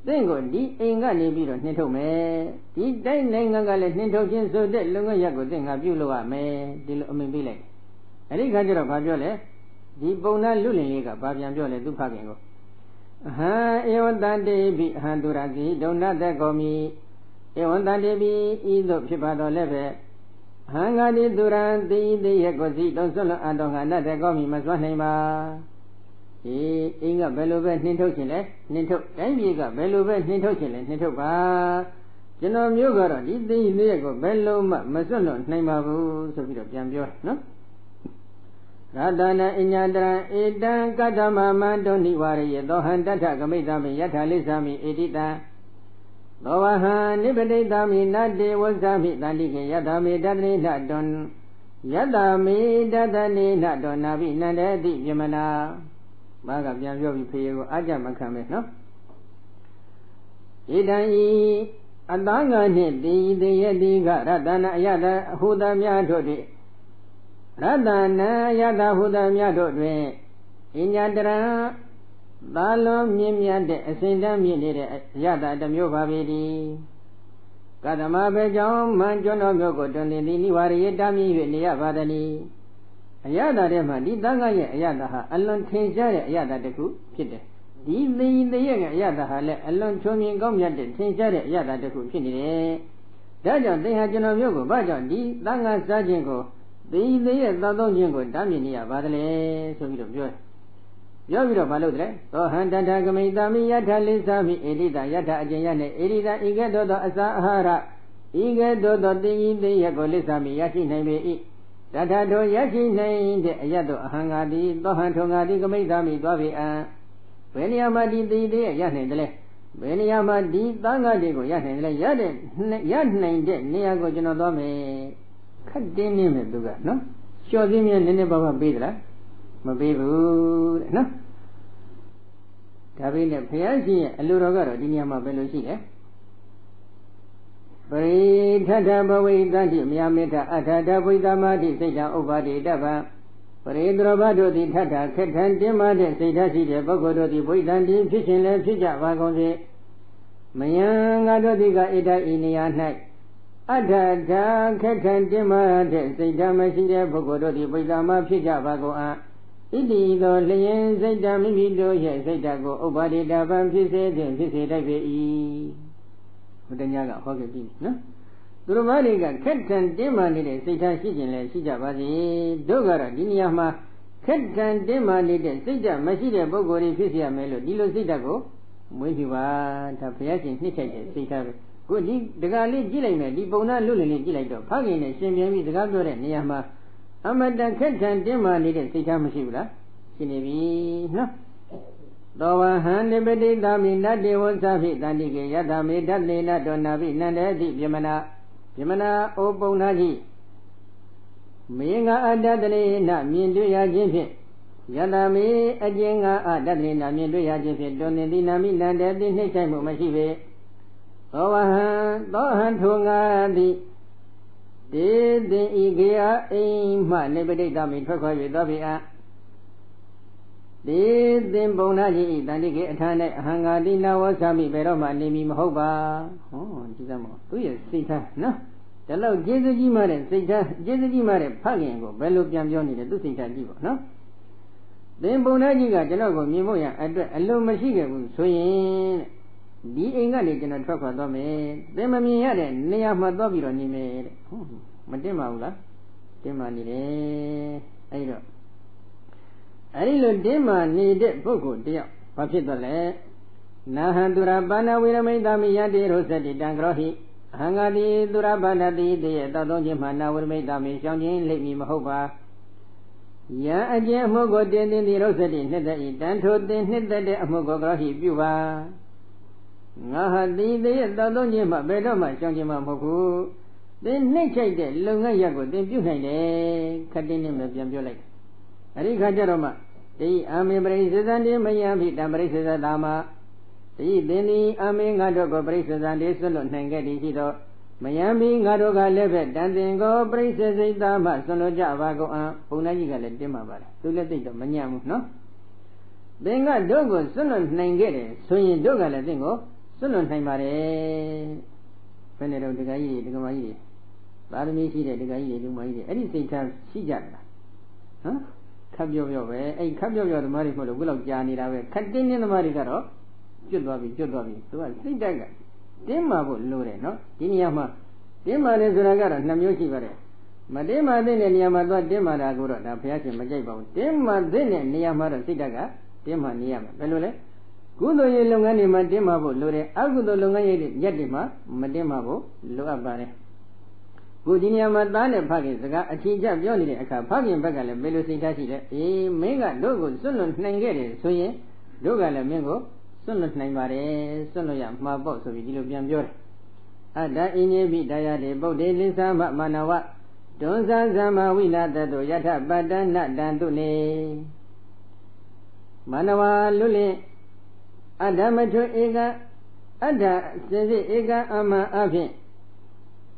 Dengo di Engani Biro Nitome di Dainanga Nitojin Sude Lungayago Denga Buloa me Dilomibile. Any country of Babiole, the Bona Luliga, Babian Jole, Dupagingo. Ha, Ewan Dante be Handuragi, don't not that go me. Ewan Dante be either Chipado Leve. Hangani Duran, the Yagosi, don't solo and don't another go me, Maswanema. Inga Beluve Nintochile, Ninto, Amiga, Beluve Nintochile, Nintoba. General Mugaro, did the Lego, Bello, Masono, Namabu, so bit of Jambio, no? Radana Inyadra Edan Kadama Mandoni Wari Dohandata Gamitami Yatalisami Edita Lovaha Nibedami Nadi Wazami Nandiki Yadami Dadni Nadon Yadami Dadani Nadon Nabi Nandadi Yamana Baga Bianjovi Pio Ajamakame, no? Idai Adanga Nidi Yadiga Radana Yada Hudam Yadodi Radana Yada Hudamya Dodwe Inyadra Balo Mimya de Asindam Yada Damyo Babidi Kadama Bejom Manjono Yogo Donini Wari Dami Nia Vadani Ayada Rema Didanga Yadaha Alon Tinsha Yada Deku Pide Di the Yadaha Alon Chomi Gomya de Tinsha Yada Deku Pide Dajan they had Jono Yogo Bajan Di Danga Sajingo The Dadon Jingo Daminia Badale, so we don't joy. Yaviro Baludre, O Handagami Dami Yata Lisami Edita Yata Jayane Edita Igedo Asahara Igedo the Yagolisami Yaki Name Datado Yaki Name the Yado Hangadi, Dohantongadi Gamidami Dwavia Beniamadi the Yanele Beniamadi Dangadigo Yanele Yad name de Niago Janodome. Cut the name of Duga, no? Show them your name of Bidra, Mabebu, no? Tabina Piazi, a Lurogaro, Diniama Belusi, Pari Tatabawi Danti, Miameta, Atada Vidamadi, Seja Obadi Dava, Pari Drobado di Tata, Ketan Dimadi, Sedasi, the Bogodo di Vidandi, Fishing and Fija Vagonze, Mayanga Diga Ida Inia Night. Adada Ketan Dimadi, Sedamasi, Bogodo di Vidama Fija Vagoa. Idigo Lian Sedami do Yes, Sedago, Obadi Davan Fise, Fise Davi. Udanyaga Hogabi, no? Durumariga, Ketan demanded Sita Sijin, Sijabazi, Dogara, Diniama, Ketan demanded Sita, Masida Bogori, Fisia Melo, Dilo Sidago, when he was a Piasin Niche, Sita. Good, the Gali Gilame, Dibona Lulini Gilato, Pagin, Simiami, the Gabdore, Niama, Amada Ketan demanded Sita Masibra, Sinevi, no? Tawaham nipati dami nati wasafi tandike yatami dati nato nabi nandati Vyamana Opunaji Minga Adatri na Minduya Jimpit Yatami Ajinga Adatri na Minduya Jimpit Doniti Nami Nandati Nichaimu Mashive Tohan Tungadi Didi Igia Ima Nipati dami Tukwavi Dobia Didi Punaji Tandike Atane Hangadi Nawasami Beroma Nimi Mahoba Oh, Jizamo Tuya Sita no The Lord Jesus Mare, Sita, Jesus Mare, Pagango, Bello Piamjoni, the Dusinta Gibo, no? Then Bonajiga, the Logo, Mimoya, a low machine, swing. The English in a truck of Dome, then Mammy had a near Madobiro Nime, Mademaula, Demani, Airo. Arilo Dema needed Bogo, dear, Papitole, Nahandura Bana, we made Damiadi Rosetti Dangrohi. Hangadi Durabadadi, the Tadonjimana will make Dami Shangin, let me Mahoba. Ya Aja Mogo did in the Rosary, Neda Itanto, then Neda Mogograhi Buva. Nahadi, the Tadonjima, Bedoma, Shangima Mogu. Then nature did, Lunga Yago, then Buhane, cutting him the Jambulek. Arika Jaroma, the Ami braces and the Miami, the braces at Dama. Dini Ami Gadogo braces and the Solon Nangadi, Miami Gadoga Levet, Danzingo braces Dama, Solo Javago, Punajiga Dimaba, to let it Manyamu, no? Then got Dogo, Solon Nangade, Swing Doga Latingo, Solon Naimare, Penero de Gai, the Gamai, Barmi, the Gai, the Mai, anything time she jana. Huh? Come your way, a come your money for the will of Jani, continue the Marigaro. Judwabi, so I think that Dema would lure, no? Diniama. Dema is Ragara, Namuki Vare. Madema then and Yamada Dema Agura, Napiachi Majabo. Dema then and Yamada Sidaga, Dema Niama. Belule. Gudo Yelongani Madema would lure, Agudo Longani Yadima, Madema wo, Luabare. Gudinia Madane Pagisaga, a teacher Bioni, a Pagin Bagala, Belusitashi, a mega dogo, Sulun Nangere, Suye, Dogala Mingo. Solo Naimare, Soloya, my boss of European Jor. Ada Inebi Dayade, Bode, Sama Manawa, Donza Zama Wina, the Doyata, Badana, Dandune Manawa Lule Adamato Ega, Ada, Sezi Ega Ama Avi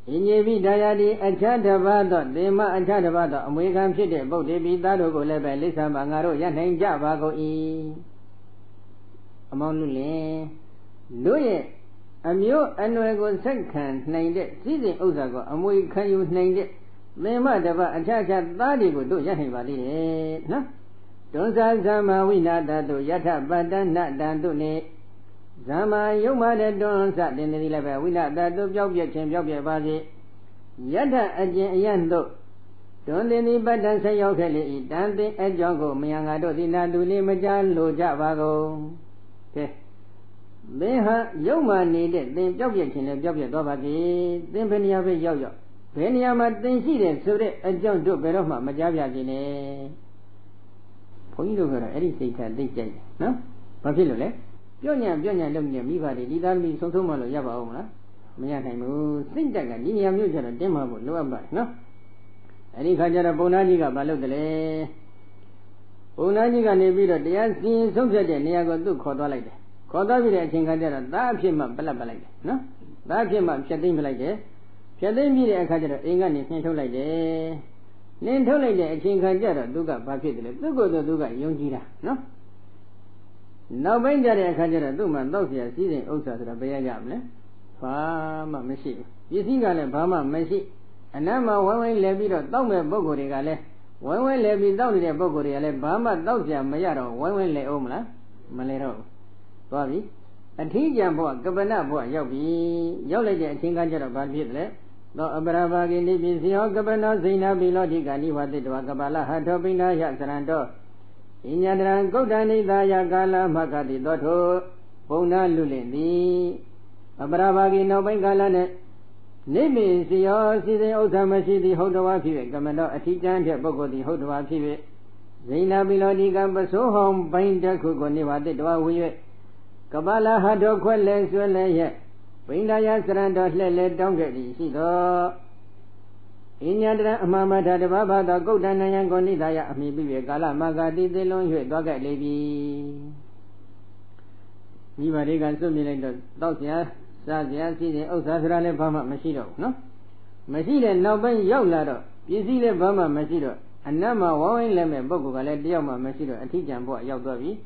Inebi Dayadi, Achadavado, Dema Achadavado, American City, Bode, Bidago, Leba, Lisa Mangaro, Yan Javago E. Among Lule, Loye, a mule and second named it, seizing Ozago, and we can use named it. They might have a charge at Badi would do Yahibadi, no? Don't say Zama, we not that do Yata, but then not done to ne. Zama, you might have done that in the level, we not that do job yet, change of your body. Yata, a yando. Don't any but then say, okay, dancing at Jongo, Miangado, did not do Limajan, Lo Javago. They have Yoma needed, then Jobiak in a Jobia Dobaki, then Peniabe Yoyo. Peniama then she did so that a John do Beroma, Majavia Gine. Point over anything can they no? Papilole? Jonia, Lumia, Mivadi, did I mean so tomorrow Yava? Mayanamu, Sintaga, Dinia Mutual, Demabo, Loamba, no? Any Kajara Bonajiga, Balogale. Unajiga Nebida, the answer something Niago do Kodalite. Kodavi, Chingadera, that came up Balabalite, no? That came up Shadim like that. Shadim be a Kajara, Ingani, Nento like that. Nento like that, Chinkajara, Duga, Papit, Dugo, Duga, Yongira, no? Now, when Jara Kajara, Duma, Dosia, season Osa, the Bayagam, Fama Messi. You think I am Bama Messi, and now one way Levido, Dome Bogorigale. One way Levi down in a Bogori, Bama, Dosia, Mayaro, one way Le Omla, Malero. Bobby, and he jambo, Governor Boy, Yobi, Yolage, Chingaja, Badle, no Abrabagi, Libizio, Governor Zina, Bilogica, Niwa, the Wagabala, Hatobina, Yasanando. In Yadran, Godani, Dayagala, Magadi, Doto, Bona Lulindi, Abrabagi, no Bengalane. Name is the Osamashi, the Hodova Pivet, Governor, a teacher, Bogo, the Hodova Pivet. Zaina Bilodica Basohom Binda Kukoniva the Dwa Kabala Hado Quelle Swelle Pindaya Saranda Lele Dongeti Sido Inyadra Mamata de Baba the Golden Yangonidaya maybe Gala Magadi the Long Doga Lady Vivarigan Sumilendo Dosia Sadia City Osasrale Bama Masido, no? Masida no ban Yolado, Yizile Bama Masido, and Nama Wawin Lemon Bogale Dioma Masido, a teacher boy Yogavi.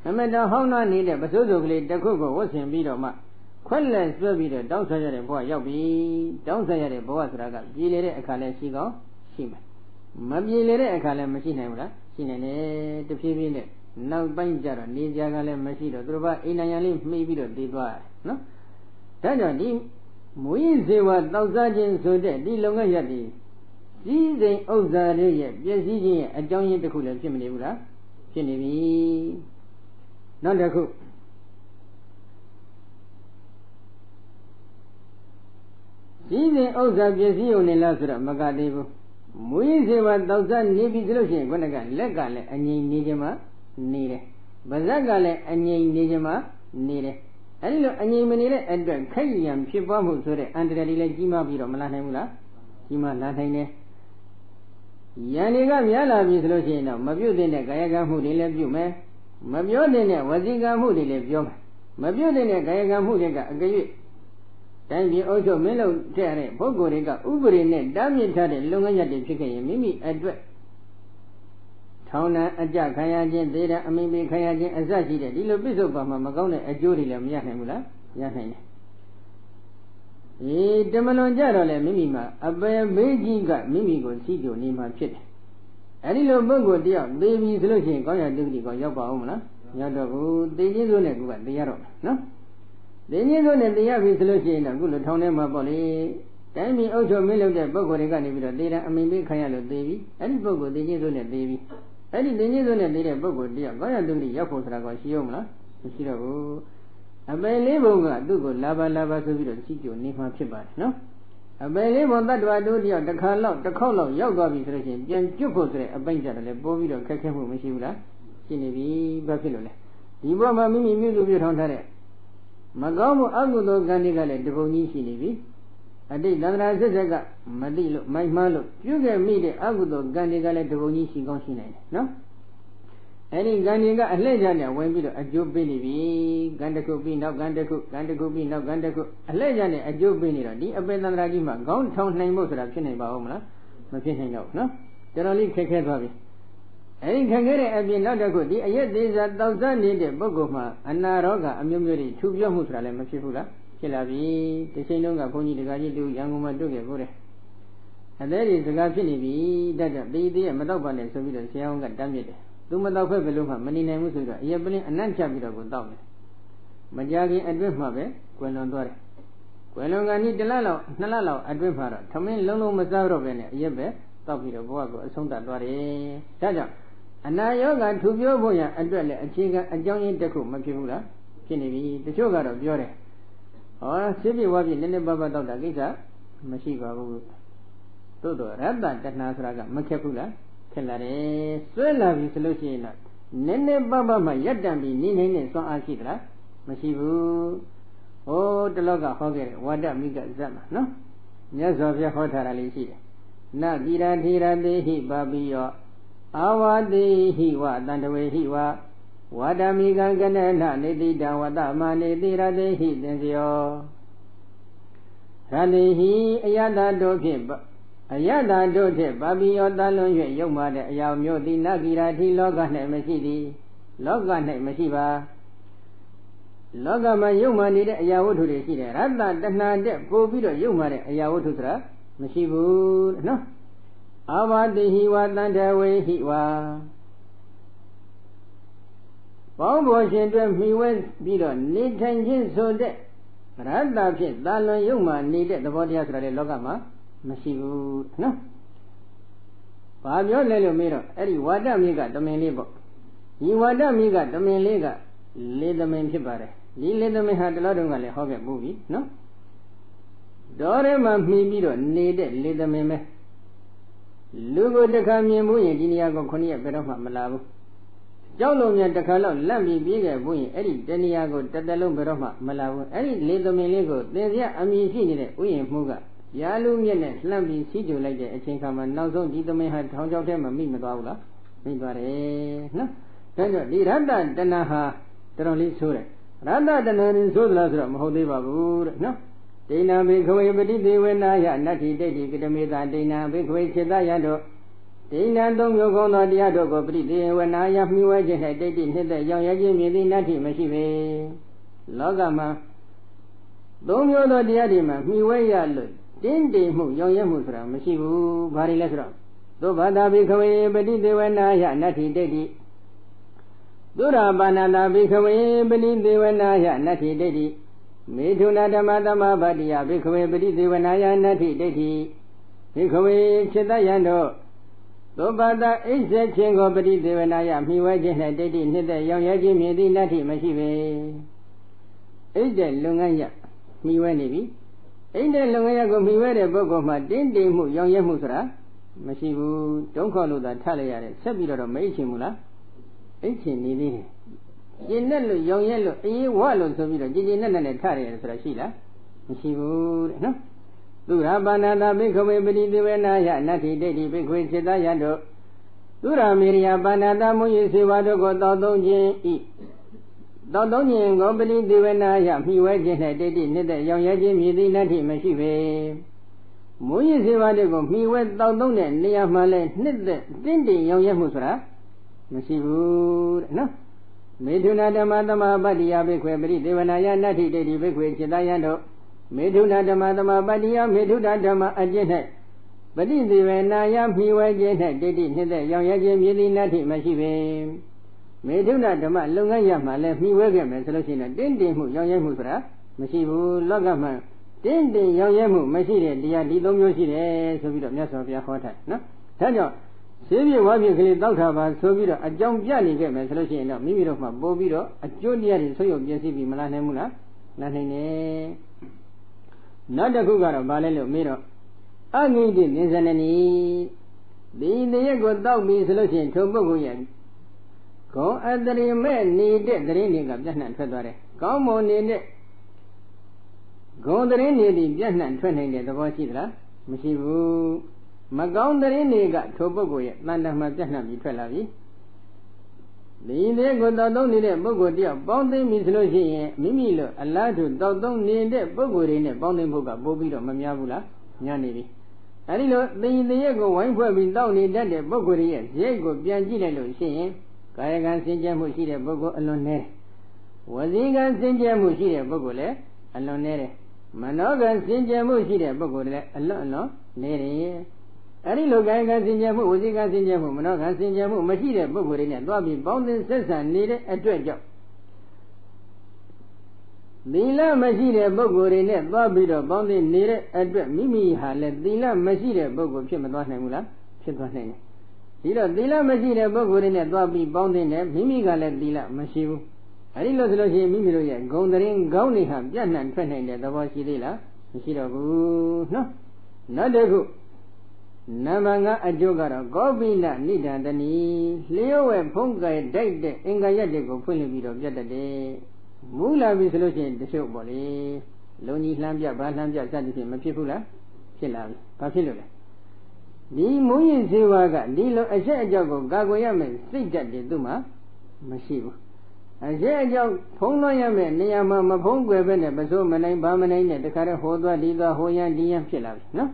No matter how not needed, but so the Coco was in Bidoma. Quelle Swabido, don't say a boy Yobi, don't say a boy Raga, Gilere a Kale Sigo, Shima. Mabilere a Kale Machine, Sinane, the Pivine, now Banjara, Nijagale Masido, Druba, Inayali, maybe the Didwa, no? Tadadi, Muizewa, Tausajin Sode, Di Longayadi, Season Ozare, Yesi, a giant cooler, Chimney, Chimney, not a cook. Season Oza, Yesi, only Lazara, Magadevo, Muizewa, Tausan, Navy Solution, Guanagan, Legale, and Yin Nijama, Nere, Bazagale, and Yin Nijama, Nere. And you mean at the Kayan, Shibamu, so the under the Jima Biro Malahamula, Jima Latine Yaniga Yala Vislocina, Mabudine, Gayaga who they left you, me, Mabudine, Waziga who they left you, Mabudine, Gayaga who they got a gay. Then you also mellow terre, Pogoriga, Uberine, Damien Tade, Lungayati chicken, Mimi, address. Tauna Aja Kayajin, Data, maybe Kayajin, Azaji, the Dilo Bizobama, Magona, a jury of Yahamula, Yahan. E. Demalon Jarole, Mimima, a bear Beijinga, Mimigo, Sidio, Nima Chit. Adilo Bogo, dear, baby solution, Goya Duty, Goyapa Omla, Yadabu, they did on it, the Yarrow, no? They did on it, the Yavi solution, a good Tonema Boli. Tell me also Milo de Bogo regarding with the data, maybe Kayalo Devi, and Bogo, they did on it, baby. I did the news on a little book, dear, Goya do the Yaposrago, Shiomla, Shiro. A Belebonga, do lava lava so we don't see you, Nima Chibat, no? A Belebon that I do the call of Yoga Vision, Jan Jupotre, a Benja, a Bovido, Kakamu, Mishula, Sinevi, Bafilone. The Brahma Mimi music on her. Magamu Agudo Gandigale, the Boni Sinevi. A day Nana Zaga, Madilo, my malo, you get me the Agudo Gandigale, the Boni Sigonshine, no? Any Gandiga, a legend, when we do a Joe Billy, Gandaku be now Gandaku, Gandaku be now Gandaku, a legend, a Joe Billy, the Abedan Ragima, Gone Town name most of the Baumla, Machine out, no? Then only take care of it. Any can get it, I've been not a good, yet there's a thousand in the Bogoma, and Naroga, a memory, 2 Yamusra, Machifula, Kilavi, the Senonga, Pony, the Gaji, young woman, do get good. And there is the Gafini, that a baby and Madoban and so we don't see how got damaged. Dumada Beluma, many names, Yabli and Nanchabita go down. Majagi and Wimhabe, Quelondore. Quelongani Delalo, Nalalo, Adwimhara, Tamin Lolo Mazaro, Yebe, Topito Boago, Sonda Dore, Taja. And now yoga to Bioboya, and Dwelle, a chiga, a young Deku, Makibula, Kinevi, the sugar of Yore. Or Sibi Wabi, Nene Baba Dota Giza, Mashiva, Todo, Rabba, that Nasraga, Makapula. Kellare, Swella Visolucina, Nene Baba, my Yadambi, Nene, so Ashidra, Mashivu, oh, the Loga Hogger, Wada Miga Zama, no? Yazovia Hotarali, Na Dira Dira de Hi Babio, Awa de Hiwa, than the way he wa, Wada Miga Ganana, Nedida, Wada Mane Dira de Hi, Denzio Ralehi, Ayada Doki. Ayada dote, Babi or Dalon, Yoma, Yamyo, the Nagirati, Loga Nemesidi, Loga Nemesiba Loga Mayuma need a Yawo to the city, rather than not Bobi or Yuma, a Yawo to Tra, Mesibu, no. Awa de he was not the way he was. Bombo Shendram, he was below, need tangent so that rather than Dalon Yuma needed the body of Logama. Masibu, no? Fabio Lelomiro, Eddie Wada Miga, the main labor. You Wada Miga, the main lega, lay the main shipare. He led the man had a lot of Hogger movie, no? Dore Mammido needed lay the meme. Lugo the Kamian Buy, Diniago Konia Peroma Malabu. Jolomia the Kalo, Lambi, Bigger Buy, Eddie, Deniago, Tatalum Peroma Malabu, Eddie, Little Milego, there's ya, I mean, she did it, William Muga. Yalumian, Lambi, Sidu like the Chinkama, now so did the man had told of them a Mimadala. Midware, no? Then the Randa, Danaha, the only Sura. Randa, the Nan Sudlasram, Hodi Babu, no? Dana make away, but they were not natty, they did Dana, big way, Chedayado. Dana don't go on the other go, but they were not young, you were just they didn't hit the young Yagi, natty, Machive. Logama. Don't you know the Adima, me way yellow. Didn't they move, young Yamusra, Machivu, very lesser. So Bada big away, but they were not natty, daddy. Dura banana big away, but they were not natty, daddy. Me to Nadamadama Badia, big away, but they were not natty, daddy. Big away, Chetayando. So Bada is a chingo, but they were not me wagging a daddy, neither young Yagi, me natty, Machive. Is the Lungaya, me when ain't the Lungaya go me where a book of my dindy mu, young Yamusra? Mashivu, don't call that Talia, Sabiro Machimula. 18 needed. In the young yellow, a wallow so we didn't let it carry as Rashila. She would, no? Dura banana big away, but they were not natty, daddy, big way, Chedayado. Dura Miria banana, Muyisiwado got Dodonji eat. Dodonji go believe they were not he was just a daddy, neither young Yajim, you did not him, Mashive. Muyisiwado go, he went Dodon and near Malay, neither Dindi, young Yamusra. Mashivu, no? Meduna the Madama Badia Bequebri, they were not natty, daddy, Beque, Chedayando. Meduna the Madama Badia, Meduna Dama Ajenet. But if they were not he was Jenet, daddy, neither young Yajim, you did not him, Mashive. Meduna the Malungayama left me with him as Lucina, didn't they move young Yamusra? Mashivu, Logama. Didn't they young Yamu, Mashire, dear Lidom Yoshide, so we don't know of your hotel, no? Tell you. Save your wife, you don't have a Sobiro, a jump Yanni game as Lucian, maybe of my Bobiro, a junior, so you just be Malanamula, nothing. Not a cougar of Balelo Miro. I need it, isn't any. The Yago dog means Lucian, Tobogoyan. Go at the man needed the reading of Janan Fedore. Come on in it. Go the reading Janan 20 the Washidra, Mashivu. Magaundari nega, Tobogoya, Nanda Majana, Vitelavi. The India got down in a Bogodia, bounding Miss Logi, Mimilo, a lad who don't need a Bogo in a bounding Boga, Bobito, Mamiabula, Yanivi. Alilo, the India go wine for me down in that Bogoria, Jago, Bianjino, saying, Kayagan Sinja Mushi, Bogo alone. Was he gan Sinja Mushi, Bogole, alone. Manogan Sinja Mushi, Bogole, alone, Nere. Any look I can sing Yamu, was he can sing Yamu, Manogan sing Yamu, Machine, Bogorin, Bobby, Bounding Sessan needed a treasure. Dila Machine, Bogorin, Bobby, Bounding needed a treasure. Mimi had let Dila Machine, Bogo, Chimadwanamula, Chitwane. Dila Machine, Bogorin, Bobby, Bounding, Mimi got let Dila Machivu. Any look at Mimi, Gondarin, Gowniham, Jan and Fenning, the Washidilla, Machida, no, not a good. Namanga Ajogara, Gobina, Nida, Dani, Leo and Ponga, died Engayadigo, fully of Jadade, Mula resolution, the show body, Loni Lambia, Balambia, Sadism, Mapipula, Chilla, Papilla. The Muyin Ziwaga, Dilo, Ajago, Gagoyame, Sijad Duma, Masivo. Ajago, Pongoyame, Niama, Maponga, Baso, Manay, Bamanay, the Kara Hodwa, Liga, Hoyan, Diam Chilla, no?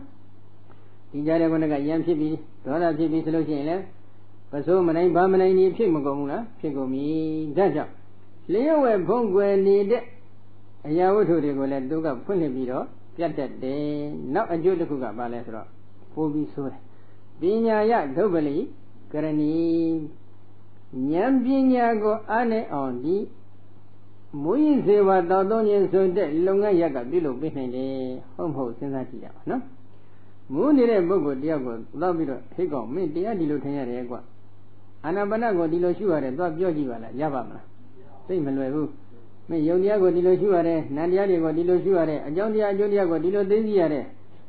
The Jaragonaga Yam Chibi, Dora Chibi Solution, Paso Manay Bamanay, Chimogomuna, Chigomi, Daja. Leo and Pongue need a Yawoto Regola Duga Punibiro, Piatet de not a Judakuga Balesro, Pobi Sur. Binya Ya Dobali, Karani Yam Binyago Ane on the Muizewa Dodonian so that Longa Yaga below behind the home house in that year, no? Moon in a bogo, Diago, Lobiro, Higo, me, the Adilutania Regua. Anabanago Dilo Shuare, Bob Jojivala, Yavama. Say Malu, me Yoniago Dilo Shuare, Nadiago Dilo Shuare, Ajonia Jodiago Dilo Desiare,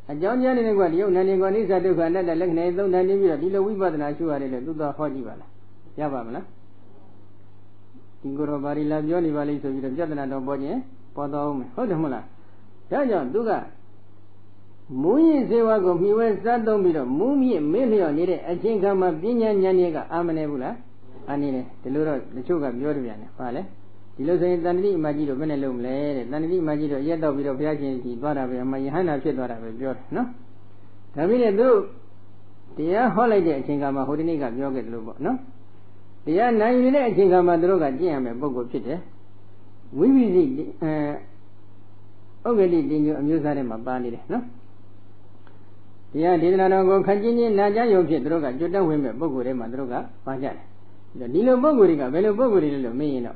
အကြောင်းကြားနေတဲ့ကွာဒီယုံနာနေကွာအိစ္ဆဒုက္ခအနတ္တလက္ခဏာသုံးဌာန်နေပြီးတော့ဒီလိုဝိပဿနာရှုရတယ်လို့သူတော့ဟောကြည့်ပါလားရပါမလားဒီကိုယ်တော်ဘာရီလာပြောနေပါလိမ့်ဆိုပြီးတော့ပြဿနာတော့ပေါ်ခြင်းပေါ်တော့မယ်ဟုတ်တယ်မဟုတ်လားဒါကြောင့်သူကမူရင်းစေဝါကိုမြှဝဲစားသုံးပြီးတော့မူးမြင့်မေ့လျော့နေတဲ့အချိန်ခါမှာပညာဉာဏ်တွေကအာမနေဘူးလားအာနေတယ်ဒီလိုတော့တချို့ကပြောကြပြန်တယ်ဟာလေဒီလိုဆိုရင်တဏှတိအမကြီးတို့ဘယ်နဲ့လုပ်မလဲတဲ့တဏှတိအမကြီးတို့ရက်တော့ပြီးတော့ဘုရားရှင်ကြီးသွားတာပဲအမယဟန္တာဖြစ်သွားတာပဲပြောတယ်နော်ဒါပြီးတဲ့သူတရားဟောလိုက်တဲ့အချိန်ခါမှာဟိုဒီနေ့ကပြောခဲ့တယ်လို့ပေါ့နော်တရားနိုင်ယူတဲ့အချိန်ခါမှာသူတို့ကကျင့်ရမယ်ပုဂ္ဂိုလ်ဖြစ်တယ်ဝိပဿနာဥက္ကဋ္ဌတင်ညအမျိုးသားတွေမှာပါနေတယ်နော်တရားဒေသနာတော်ကိုခက်ချင်းချင်းနာကြရုံဖြစ်သူတို့ကကြွတက်ဝင်မဲ့ပုဂ္ဂိုလ်တွေမှာသူတို့ကပါကြတယ်ဒီလိုပုဂ္ဂိုလ်တွေကဘယ်လိုပုဂ္ဂိုလ်တွေလဲလို့မေးရင်တော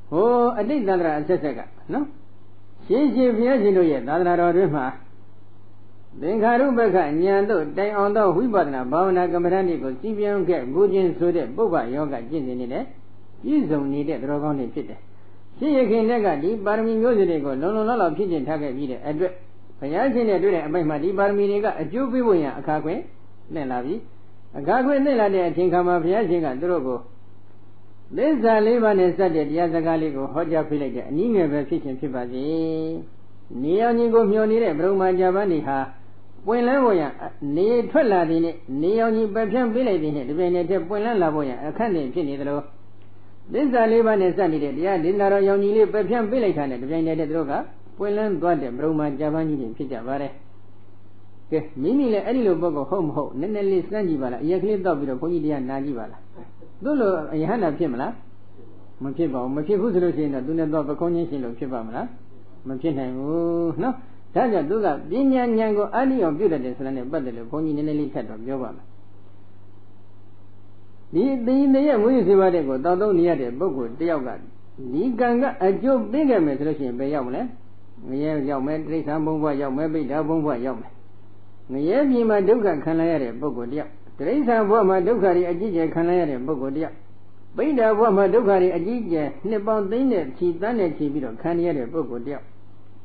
့ဟိုအတိတ်သန္တရာအဆက်ဆက်ကနော်ရှင်းရှင်းဘုရားရှင်တို့ရဲ့သာသနာတော်တွင်မှာသင်္ခါရုပ္ပကဉာဏ်တို့တိုင်အောင်သောဝိပဿနာဘာဝနာကမ္မဋ္ဌာန်းတွေကိုစီးပြောင်းခဲ့ဘူးခြင်းဆိုတဲ့ပုဗ္ဗယောဂကျင့်နေနေတဲ့ပြည့်စုံနေတဲ့တော်ကောင်းတွေဖြစ်တယ်ရှင်းရခင်တက်ကဒီပါရမီမျိုးစုံတွေကိုလုံလုံလောက်လောက်ဖြစ်ကျင်ထားခဲ့ပြီးတဲ့အတွက်ဘုရားရှင်နဲ့တွေ့တဲ့အပိုင်းမှာဒီပါရမီတွေကအကျိုးပေးဖို့ရန်အခါခွင့်နဲ့လာပြီအခါခွင့်နဲ့လာတဲ့အချိန်ခါမှာဘုရားရှင်ကသူတို့ကိုသစ္စာလေးပါးနဲ့စတဲ့တရားစကားလေးကိုဟောကြားပေးလိုက်တဲ့အနည်းငယ်ပဲဖြစ်ခြင်းဖြစ်ပါစေ။နေအောင်ကြီးကိုမျှော်နေတဲ့ဗြဟ္မာကြပန်းတွေဟာပွင့်လန်းဖို့ရနေထွက်လာတဲ့နဲ့နေအောင်ကြီးပပြန့်ပေးလိုက်တဲ့နဲ့ဒီပြင်နဲ့ပွင့်လန်းလာဖို့ရအခက်နဲ့ဖြစ်နေသလိုသစ္စာလေးပါးနဲ့စနေတဲ့တရားဒေသနာတော်ရောင်ကြီးလေးပပြန့်ပေးလိုက်တာနဲ့ဒီပြင်နဲ့သူတို့ကပွင့်လန်းသွားတဲ့ဗြဟ္မာကြပန်းကြီးတွေဖြစ်ကြပါတယ်။ကဲမိမိလည်းအဲ့ဒီလိုပုဂ္ဂိုလ်ဟုတ်မဟုတ်နည်းနည်းလေးစမ်းကြည့်ပါလားအရက်ကလေးတောက်ပြီးတော့ဘုန်းကြီးတရားနာကြည့်ပါလားသူ့လိုယဟန္တာဖြစ်မလားမဖြစ်ပါဘူးမဖြစ်ဘူးဆိုလို့ရှိရင်တော့သူနဲ့တော့ပကုံးချင်းရှင်လို့ဖြစ်ပါမလားမဖြစ်နိုင်ဘူးနော်ဒါကြောင့်သူကပညာဉာဏ်ကိုအနိအောင်ပြုတ်တယ်ဆိုတာနဲ့ပတ်သက်လို့ဘုန်းကြီးနည်းနည်းလေးထပ်တော့ပြောပါမယ်ဒီသင်္နေရဲ့ဝိသေဝတဲ့ကိုတောက်သုံးနေရတဲ့ပုဂ္ဂိုလ်တယောက်ကဒီကံကအကျိုးပေးခဲ့မယ်ဆိုလို့ရှိရင်ဘယ်ရောက်မလဲငရဲရောက်မယ်တိဋ္ဌာန်ဘုံဘဝရောက်မယ်ပိဋ္ဌာဘုံဘဝရောက်မယ်ငရဲပြည်မှာဒုက္ခခံရတဲ့ပုဂ္ဂိုလ်တယောက်တိဋ္ဌာန်ဘဝမှာဒုက္ခတွေအကြီးကျယ်ခံရတဲ့ပုဂ္ဂိုလ်တယောက်ပိဋ္ဌာဘဝမှာဒုက္ခတွေအကြီးကျယ်နှစ်ပေါင်းသိန်းနဲ့ချီတန်းနဲ့ချီပြီးတော့ခံရတဲ့ပုဂ္ဂိုလ်တယောက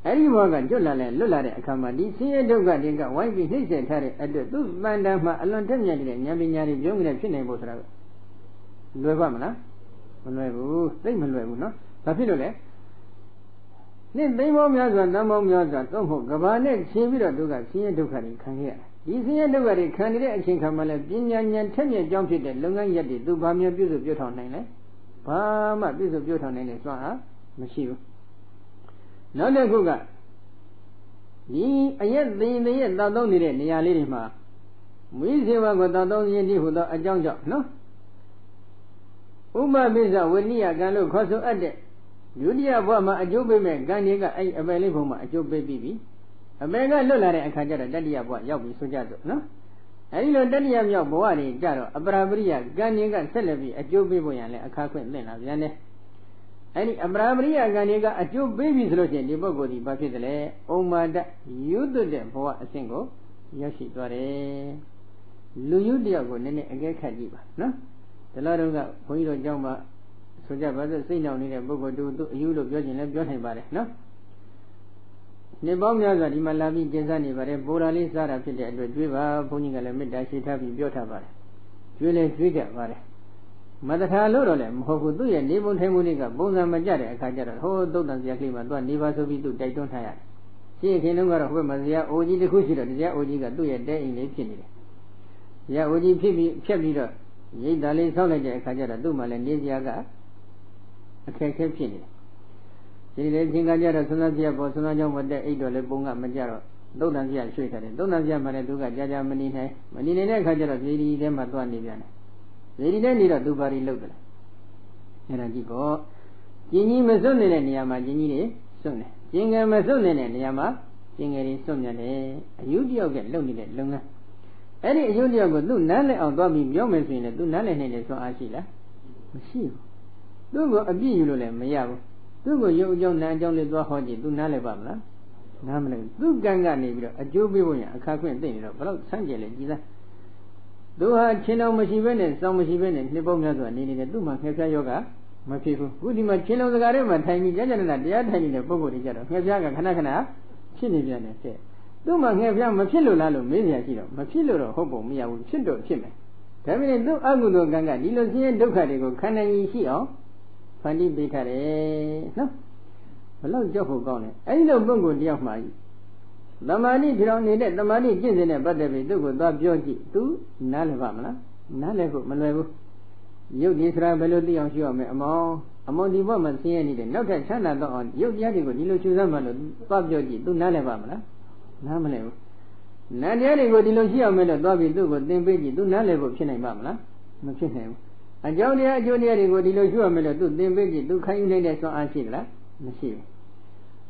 ်အဲဒီဘဝကကျွတ်လာလဲလွတ်လာတဲ့အခါမှာဒီဆင်းရဲဒုက္ခတွေကဝိုင်းပြီးနှိမ့်ဆက်ထားတဲ့အတွက်သူ့တန်တမ်းမှာအလွန်ထက်မြက်တဲ့ဉာဏ်ပညာတွေပြုံးနေဖြစ်နိုင်ဖို့ဆိုတာလွယ်ပါမလားမလွယ်ဘူးသိမလွယ်ဘူးနော်ဘာဖြစ်လို့လဲနှစ်သိန်းပေါင်းများစွာတန်ပေါင်းများစွာသုံးဖို့ကဘာနဲ့ချင်းပြီးတော့သူကဆင်းရဲဒုက္ခတွေခံခဲ့ရတယ်ဒီဆင်းရဲဒုက္ခတွေခံနေတဲ့အချိန်ခါမှာလဲပညာဉာဏ်ထက်မြက်ကြောင်းဖြစ်တဲ့လုပ်ငန်းရက်တွေသူဘာမျိုးပြုစုပြောထောင်နိုင်လဲဘာမှပြုစုပြောထောင်နိုင်တဲ့စွမ်းအားမရှိဘူးနောက်တစ်ခုကဒီအရက်သိရင်သိရဲ့တောက်သုံးနေတဲ့နေရာလေးတွေမှာမွေးစေဝါကိုတောက်သုံးခြင်းဒီဟူသောအကြောင်းကြောင့်နော်ဥပပိစ္ဆဝိနည်းကံလို့ခေါ်ဆိုအပ်တဲ့ဒုတိယဘဝမှာအကျိုးပေးမဲ့ကံတွေကအဲ့အပယ်လေးဘုံမှာအကျိုးပေးပြီးပြီအပယ်ကလွတ်လာတဲ့အခါကျတော့တတိယဘဝရောက်ပြီဆိုကြစို့နော်အဲဒီလိုတတိယမြောက်ဘဝတွေကြတော့အပရာပရိယကံတွေကဆက်လက်ပြီးအကျိုးပေးဖို့ရလဲအခါခွင့်သင့်လာပြန်တယ်အဲဒီအပရာပရိယကံတွေကအကျိုးပေးပြီဆိုလို့ရှိရင်ဒီပုဂ္ဂိုလ်ဒီဘာဖြစ်တယ်လဲဩမာဒယူသွတ်တဲ့ဘဝအဆင့်ကိုရောက်ရှိသွားတယ်လူယူတယောက်ကိုနည်းနည်းအကဲခတ်ကြည့်ပါနော်ဒီလိုတော့ကဘုန်းကြီးတို့ကျောင်းမှာဆိုကြပါစို့စိတ်နှောင်နေတဲ့ပုဂ္ဂိုလ်သူအယူလို့ပြောခြင်းလည်းပြောနိုင်ပါတယ်နော်နေပေါင်းများစွာဒီမှာလာပြီးကျင့်စားနေပါတယ်ပိုရာလေးစားတာဖြစ်တဲ့အတွက်ကျွေးပါဘုန်းကြီးကလည်းမေတ္တာရှိထားပြီးပြောထားပါတယ်ကျွေးလဲကျွေးကြပါတယ်မတထာလို့တော့လည်းမဟုတ်ဘူးသူ့ရဲ့နေပုံထိုင်မှုတွေကပုံစံမကျတဲ့အခါကျတော့ဟိုးသုတ်တန်စရာကလေးမှာသူကနေပါဆိုပြီးသူတိုက်တွန်းထားရတယ်ရှင်းခင်တုန်းကတော့ဟိုဘက်မှာဇရာအိုကြီးတစ်ခုရှိတော့ဇရာအိုကြီးကသူ့ရဲ့တဲအိမ်လေးဖြစ်နေတယ်ဇရာအိုကြီးဖြစ်ပြီးဖြတ်ပြီးတော့ရိတ်သားလေးဆောက်လိုက်တဲ့အခါကျတော့သူ့မှာလည်းနေစရာကအခက်အခဲဖြစ်နေတယ်ဒီလေချင်းကကြတော့ဆွမ်းသားစရာပေါ်ဆွမ်းသားကြောင့်မတက်အိတ်တော့လည်းပုံကမကြတော့သုတ်တန်စရာရွှေ့ထားတယ်သုတ်တန်စရာမှလည်းသူကကြာကြာမနေနိုင်တဲ့အခါကျတော့ဇေဒီထဲမှာသွားနေပြန်တယ်ဇေဒီထဲနေတော့သူပါရီလုတ်တယ်အဲ့ဒါကြည့်ကောကျင်ကြီးမစွန့်နေတဲ့နေရာမှာကျင်ကြီးတွေစွန့်တယ်ကျင်ငယ်မစွန့်နေတဲ့နေရာမှာကျင်ငယ်တွေစွန့်မြန်တယ်အယူတယောက်ကလုံနေတဲ့လုပ်ငန်းအဲ့ဒီအယူတယောက်ကိုသူ့နားလည်အောင်သွားပြီးပြောမယ်ဆိုရင်လည်းသူ့နားလည်နိုင်တဲ့စွမ်းအားရှိလားမရှိဘူးသူ့ကိုအပြည့်ယူလို့လည်းမရဘူးသူ့ကိုရုပ်အကြောင်းနာအကြောင်းလေးသွားဟောကြည့်သူနားလည်ပါမလားနားမလည်သူ့ကံကနေပြီးတော့အကျိုးပေးဖို့ရအခါခွင့်သိနေတော့ဘယ်တော့ဆန်းကျင်လဲကြည်သားသူဟာချင်းတော်မရှိဘဲနဲ့စောင်းမရှိဘဲနဲ့နှစ်ပေါင်းများစွာနေနေတယ်သူ့မှာငှက်ပြားယောဂမဖြစ်ဘူးခုဒီမှာချင်းတော်စကားထဲမှာထိုင်ပြီးကြာကြာနာတရားထိုင်နေတဲ့ပုဂ္ဂိုလ်တွေကြတော့ငှက်ပြားကခဏခဏဖြစ်နေပြန်တယ်တဲ့ သူ့မှာငှက်ဖျားမဖြစ်လို့လားလို့မေးเสียရှိတော့မဖြစ်လို့တော့ဟုတ်ပုံမရဘူးဖြစ်တော့ဖြစ်မယ်ဒါပေမဲ့သူ့အကုသိုလ်ကံကဒီလိုဆင်းရဲဒုက္ခတွေကိုခန္ဓာကြီးရှိအောင်ဖန်တီးပေးထားတယ်နော်ဘလို့ကြောက်ဖို့ကောင်းတယ်အဲဒီလိုပုဂ္ဂိုလ်တယောက်မှသမာဓိပြောင်းနေတဲ့သမာဓိကျင့်စဉ်နဲ့ပတ်သက်ပြီးသူ့ကိုသွားပြောကြည့်သူနားလည်ပါမလားနားလည်ဖို့မလွယ်ဘူးရုပ်ဒီဆိုတာဘယ်လိုသိအောင်ရှိရမလဲအမောင်ဒီဘက်မှာဆင်းရဲနေတယ်နောက်ထပ်ချမ်းသာတော့အောင်ရုပ်တရားတွေကိုဒီလိုရှုစမ်းမှလို့သွားပြောကြည့်သူနားလည်ပါမလားနားမလည်ဘူးနာတရားတွေကိုဒီလိုရှိအောင်မဲလို့သွားပြီးသူ့ကိုသင်ပေးကြည့်သူနားလည်ဖို့ဖြစ်နိုင်ပါမလားမဖြစ်နိုင်ဘူးအကြောင်းတရားအကျိုးတရားတွေကိုဒီလိုရှိအောင်မဲလို့သူသင်ပေးကြည့်သူခိုင်းယူနိုင်တဲ့စွမ်းအားရှိသလားမရှိဘူး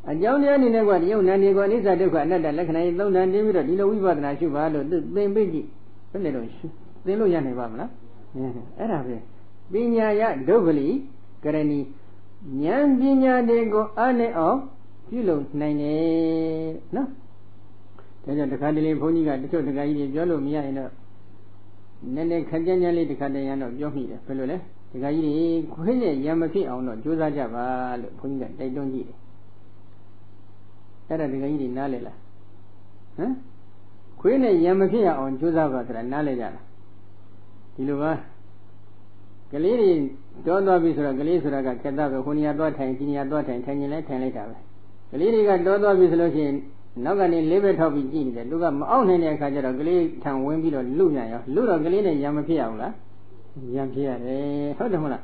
အကြောင်းတရားအနေနဲ့ကဒီယုံနာနေကိုအနိစ္စဒုက္ခအနတ္တလက္ခဏာကြီးသုံးတန်တင်းပြီးတော့ဒီလိုဝိပဿနာရှုပါလို့သူသင်ပေးကြည့်ဘယ်နဲ့တော့သင်လို့ရနိုင်ပါမလားအဲ့ဒါပဲပညာယဒုက္ခလိကရဏီဉာဏ်ပညာတွေကိုအားနဲ့အောင်ပြုလုပ်နိုင်တယ်နော်ဒါကြောင့်တခါတလေဘုန်းကြီးကတချို့တခါကြီးတွေပြောလို့မရရင်တော့နည်းနည်းခက်ကြမ်းကြမ်းလေးတခါတည်းရတော့ပြောမိတယ်ဘယ်လိုလဲတခါကြီးတွေခွေးနဲ့ရံမဖြစ်အောင်တော့ကြိုးစားကြပါလို့ဘုန်းကြီးကတိုက်တွန်းကြည့်တယ်အဲ့ဒါတခါကြီးတွေနားလည်လားဟမ်ခွေးနဲ့ရံမဖြစ်အောင်ကြိုးစားပါဆိုတာနားလည်ကြလားဒီလိုပါကလေးတွေတောသွားပြီဆိုတော့ကလေးဆိုတာကခက်တာပဲဟိုနေရာသွားထိုင်ဒီနေရာသွားထိုင်ထိုင်ရင်လည်းထိုင်လိုက်တာပဲကလေးတွေကတောသွားပြီဆိုလို့ရှိရင်နောက်ကနေလေးပဲထောက်ပြီးကြည့်နေတယ်သူကမအောင်နိုင်တဲ့အခါကျတော့ကလေးထံဝင်ပြီးတော့လူပြန်ရောလူတော့ကလေးနဲ့ရံမဖြစ်ရဘူးလားရံဖြစ်ရတယ်ဟုတ်တယ်မဟုတ်လား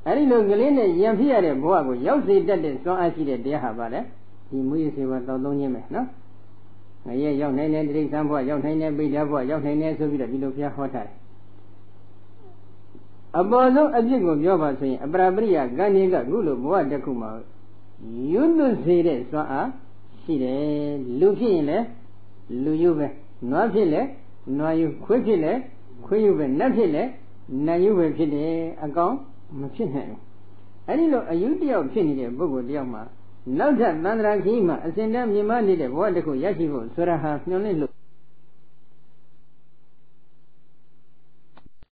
အဲ့ဒီလိုကလေးနဲ့ရံဖြစ်ရတဲ့ဘဝကိုရောက်စေတတ်တဲ့စွမ်းအားရှိတဲ့တရားဟာပါလေဒီမူရစေဝတောက်သုံးခြင်းပဲနော်ငရဲရောက်နိုင်တဲ့တိရိစ္ဆာန်ဘဝရောက်နိုင်တဲ့ပိဋကဘဝရောက်နိုင်တဲ့ဆိုပြီးတော့ဒီလိုဘုရားဟောထားတယ်အပေါ်ဆုံးအဖြစ်ကိုပြောပါဆိုရင်အပရပရိယကံဉ္ကခုလိုဘဝတစ်ခုမှာယွတ်သွစေတဲ့စွမ်းအားရှိတယ်လူဖြစ်ရင်လည်းလူယုပဲနွားဖြစ်လည်းနွားယုခွေးဖြစ်လည်းခွေးယုပဲနတ်ဖြစ်လည်းနတ်ယုပဲဖြစ်တယ်အကောင်မဖြစ်နိုင်ဘူးအဲ့ဒီလိုအယုတယောက်ဖြစ်နေတဲ့ပုဂ္ဂိုလ်တယောက်မှာနောက်ထပ်သန္တရာခီးမှာအစဉ်တည်းမြင်မနေတဲ့ဘဝတစ်ခုရရှိဖို့ဆိုရဟာညွှန်လင့်လို့